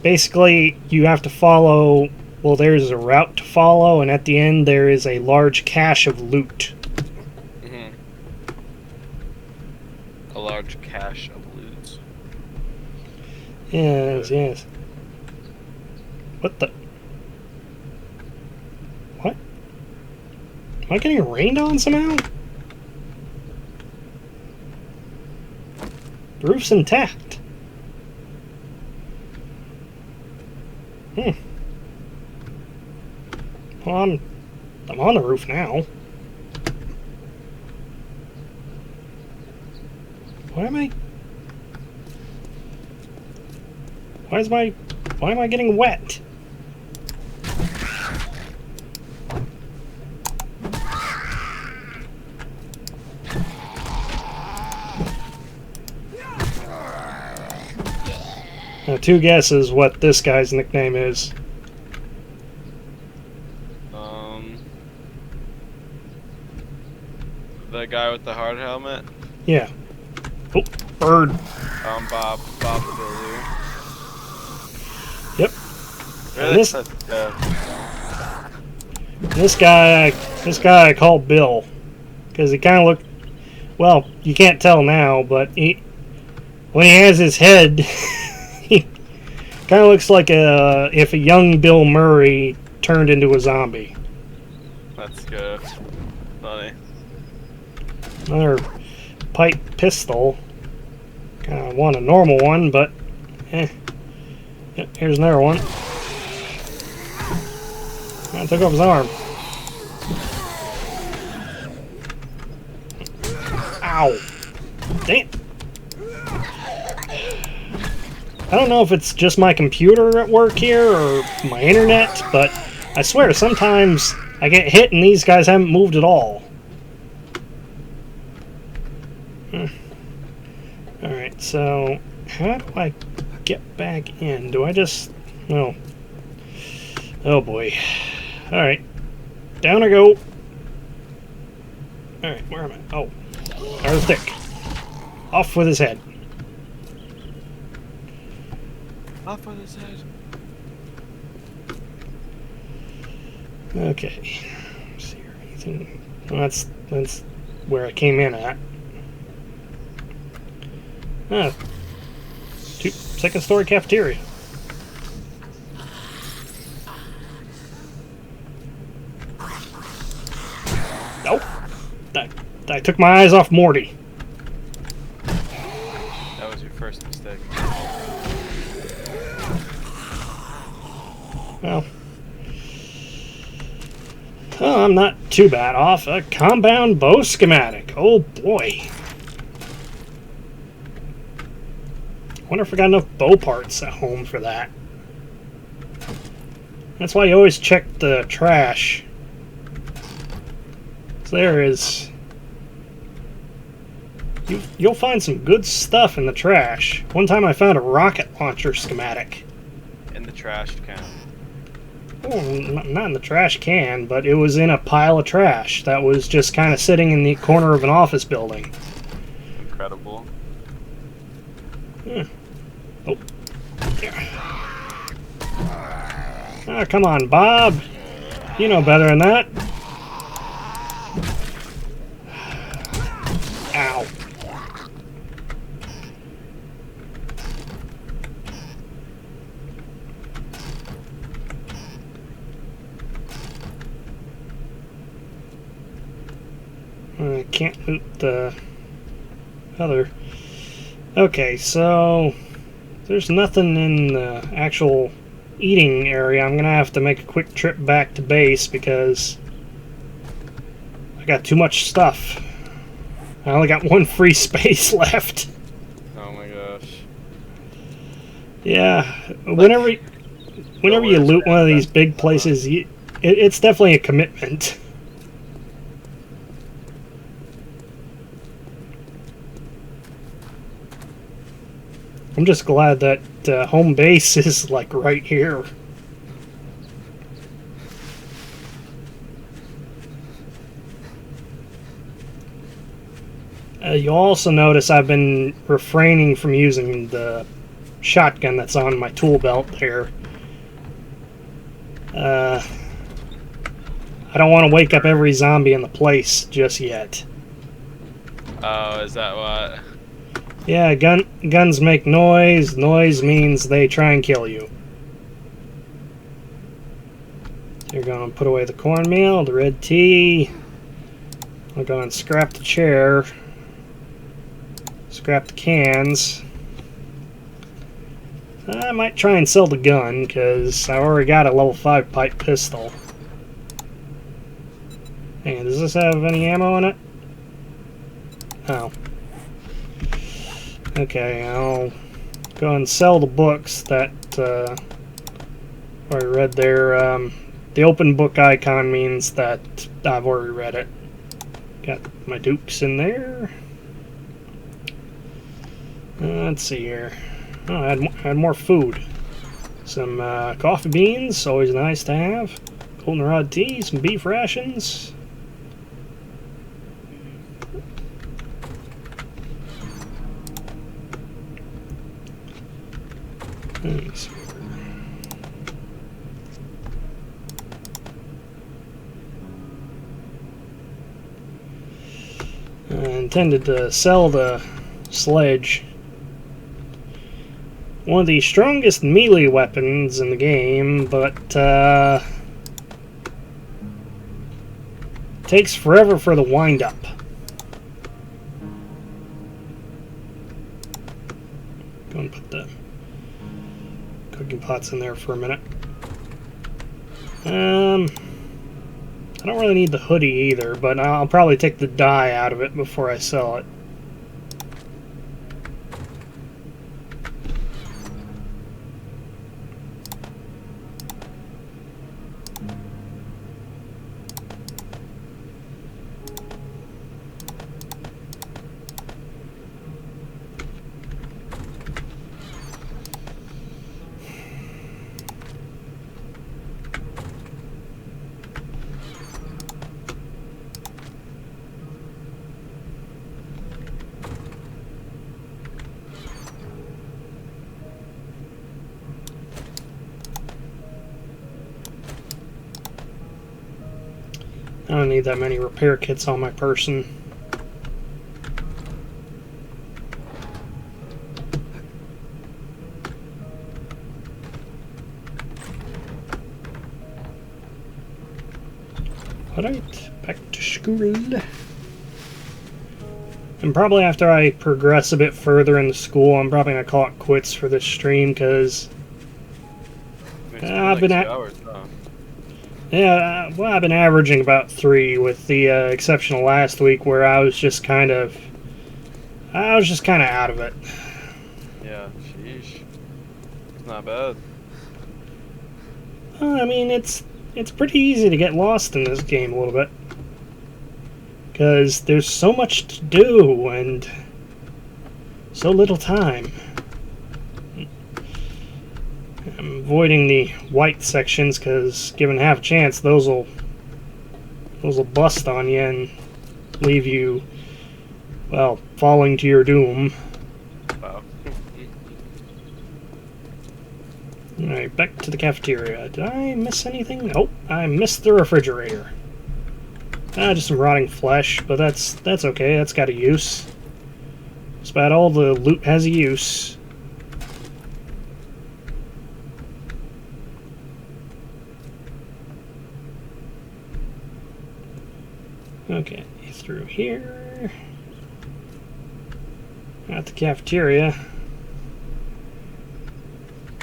Basically, you have to follow, well, there's a route to follow, and at the end there is a large cache of loot. Mm-hmm. A large cache of loot. Yes, yes. What the? What? Am I getting rained on somehow? The roof's intact. Well, I'm on the roof now. Why am I getting wet? Now, two guesses what this guy's nickname is. The guy with the hard helmet? Yeah. Oh, bird. Bob Billy. Yep. Really? This guy I call Bill, because he kind of looked. Well, you can't tell now, but when he has his head, he kind of looks like if a young Bill Murray turned into a zombie. That's good. Funny. Another pipe pistol. Kind of want a normal one, but Yep, here's another one. I took off his arm. Ow! Damn! I don't know if it's just my computer at work here or my internet, but I swear sometimes I get hit and these guys haven't moved at all. Alright, so how do I get back in? Do I just... No. Oh boy. Alright. Down I go. Alright, where am I? Oh. There's Thick. Off with his head. Off on the side. Okay. Let's see here. Anything? Well, that's where I came in at. Ah, second story cafeteria. Nope. I took my eyes off Morty. That was your first mistake. Well, oh, I'm not too bad off. A compound bow schematic. Oh boy. I wonder if I got enough bow parts at home for that. That's why you always check the trash. So there is. You'll find some good stuff in the trash. One time I found a rocket launcher schematic. In the trash can. Oh, not in the trash can, but it was in a pile of trash that was just kind of sitting in the corner of an office building. Incredible. Oh, there. Ah, come on, Bob. You know better than that. Ow. I can't loot the other. Okay, so there's nothing in the actual eating area. I'm gonna have to make a quick trip back to base because I got too much stuff. I only got one free space left. Oh my gosh. Yeah, whenever you loot one of these big places, it's definitely a commitment. I'm just glad that home base is like right here. You'll also notice I've been refraining from using the shotgun that's on my tool belt there. I don't want to wake up every zombie in the place just yet. Oh, is that what? Yeah, guns make noise. Noise means they try and kill you. So you're going to put away the cornmeal, the red tea. I'm going to scrap the chair. Scrap the cans. I might try and sell the gun, because I already got a level 5 pipe pistol. Hey, does this have any ammo in it? Oh. Okay, I'll go and sell the books that I read there. The open book icon means that I've already read it. Got my dupes in there. Let's see here. Oh, I had more food. Some coffee beans, always nice to have. Goldenrod tea, some beef rations. Let's see. I intended to sell the sledge. One of the strongest melee weapons in the game, but takes forever for the wind-up. Go and put the cooking pots in there for a minute. I don't really need the hoodie either, but I'll probably take the dye out of it before I sell it. don't need that many repair kits on my person. Alright, back to school. And probably after I progress a bit further in the school, I'm probably going to call it quits for this stream, because I've been 2 hours, huh? yeah, well, I've been averaging about 3, with the exception of last week where I was just kind of out of it. Yeah, sheesh. It's not bad. I mean, it's pretty easy to get lost in this game a little bit, because there's so much to do and so little time. I'm avoiding the white sections because, given half a chance, those will bust on you and leave you, well, falling to your doom. Wow. Alright, back to the cafeteria. Did I miss anything? Nope, I missed the refrigerator. Just some rotting flesh, but that's okay. That's got a use. Just about all the loot has a use. Okay, through here. At the cafeteria.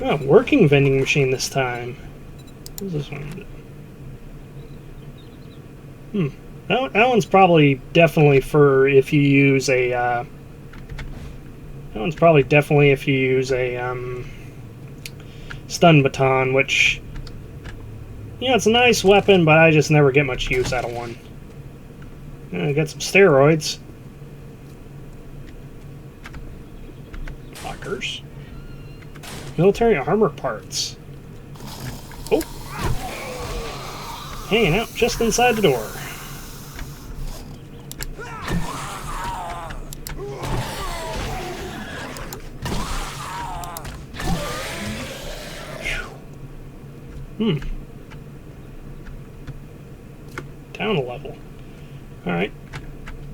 Oh, working vending machine this time. What's this one? That one's probably definitely for if you use a. That one's probably definitely if you use a stun baton, which, you know, it's a nice weapon, but I just never get much use out of one. I got some steroids. Lockers. Military armor parts. Oh! Hanging out just inside the door. Down a level. Alright.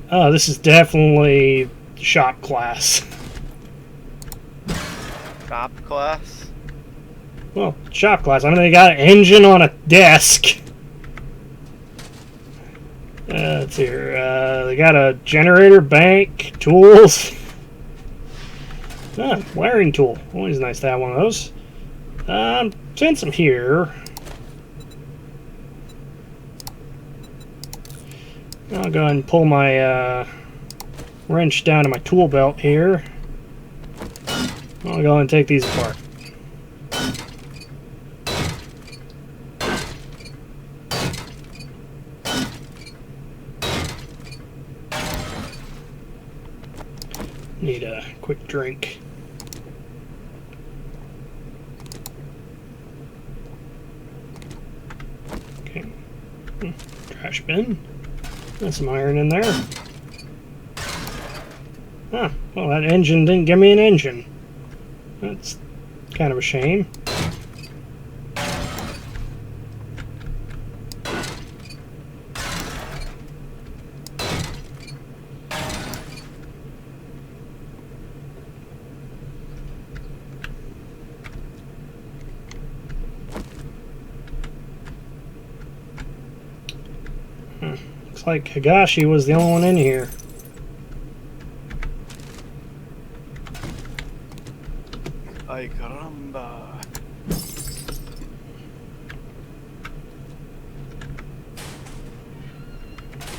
Oh, this is definitely shop class. Shop class? Well, shop class. I mean, they got an engine on a desk. Let's see here. They got a generator bank, tools. Wiring tool. Always nice to have one of those. Since I'm here, I'll go ahead and pull my wrench down to my tool belt here. I'll go and take these apart. Need a quick drink. Okay. Trash bin. There's some iron in there. Ah, well, that engine didn't give me an engine. That's kind of a shame. Looks like Higashi was the only one in here. Ay caramba.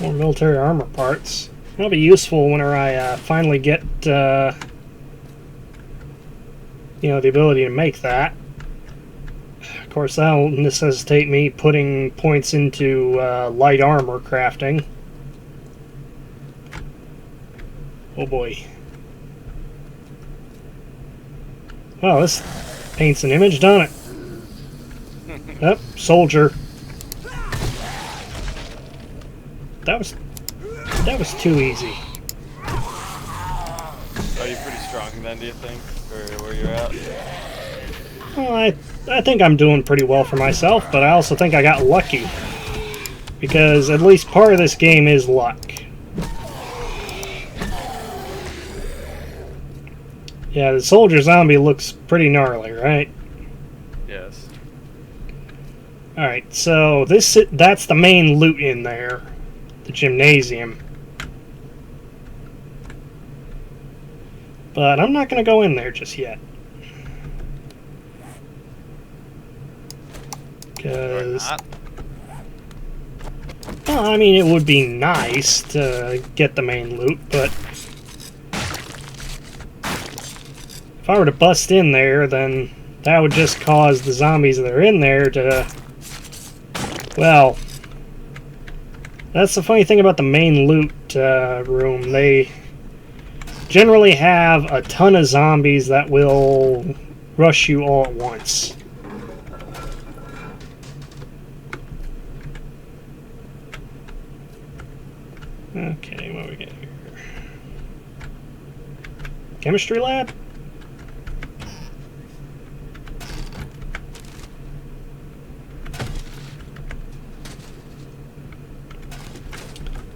More military armor parts. That'll be useful whenever I finally get, you know, the ability to make that. Of course, that'll necessitate me putting points into light armor crafting. Oh boy. Oh, this paints an image, doesn't it? Yep, soldier. That was too easy. Are you pretty strong then, do you think? Or where you're at? Well, I think I'm doing pretty well for myself, but I also think I got lucky. because at least part of this game is luck. Yeah, the soldier zombie looks pretty gnarly, right? Yes. Alright, so that's the main loot in there. The gymnasium. But I'm not going to go in there just yet. Because... Well, I mean, it would be nice to get the main loot, but... If I were to bust in there, then that would just cause the zombies that are in there to... Well... That's the funny thing about the main loot room. They generally have a ton of zombies that will rush you all at once. Okay, what do we get here? Chemistry lab?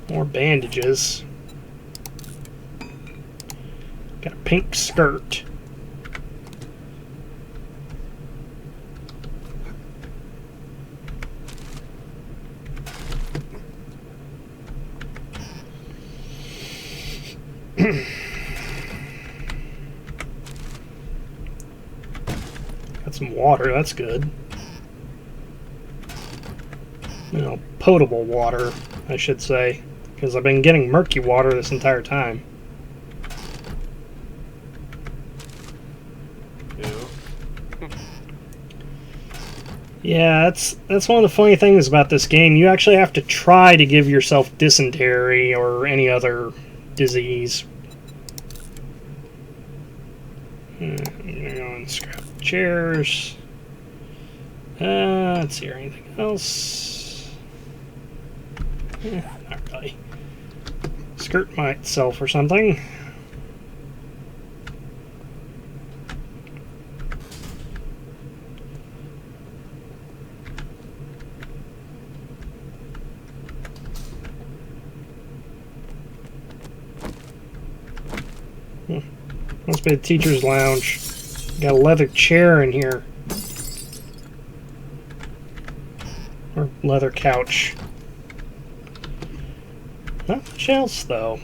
More bandages. Got a pink skirt. Got some water, that's good. You know, potable water, I should say. Because I've been getting murky water this entire time. Ew. Yeah, that's one of the funny things about this game. You actually have to try to give yourself dysentery or any other disease. I'm gonna go and scrap the chairs. Let's see, anything else? Not really. Skirt might sell for something. Must be the teacher's lounge. Got a leather chair in here. Or leather couch. Not much else, though.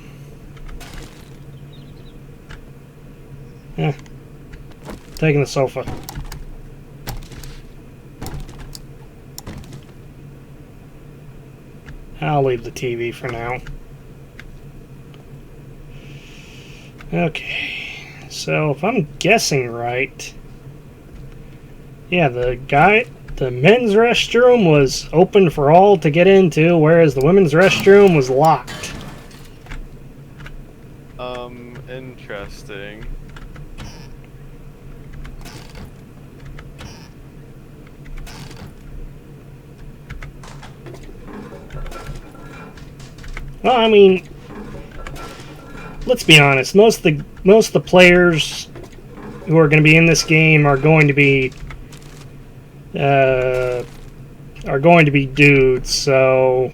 Taking the sofa. I'll leave the TV for now. Okay, so if I'm guessing right, yeah, the men's restroom was open for all to get into, whereas the women's restroom was locked. Interesting. Well, I mean, let's be honest. Most of the players who are going to be in this game are going to be dudes. So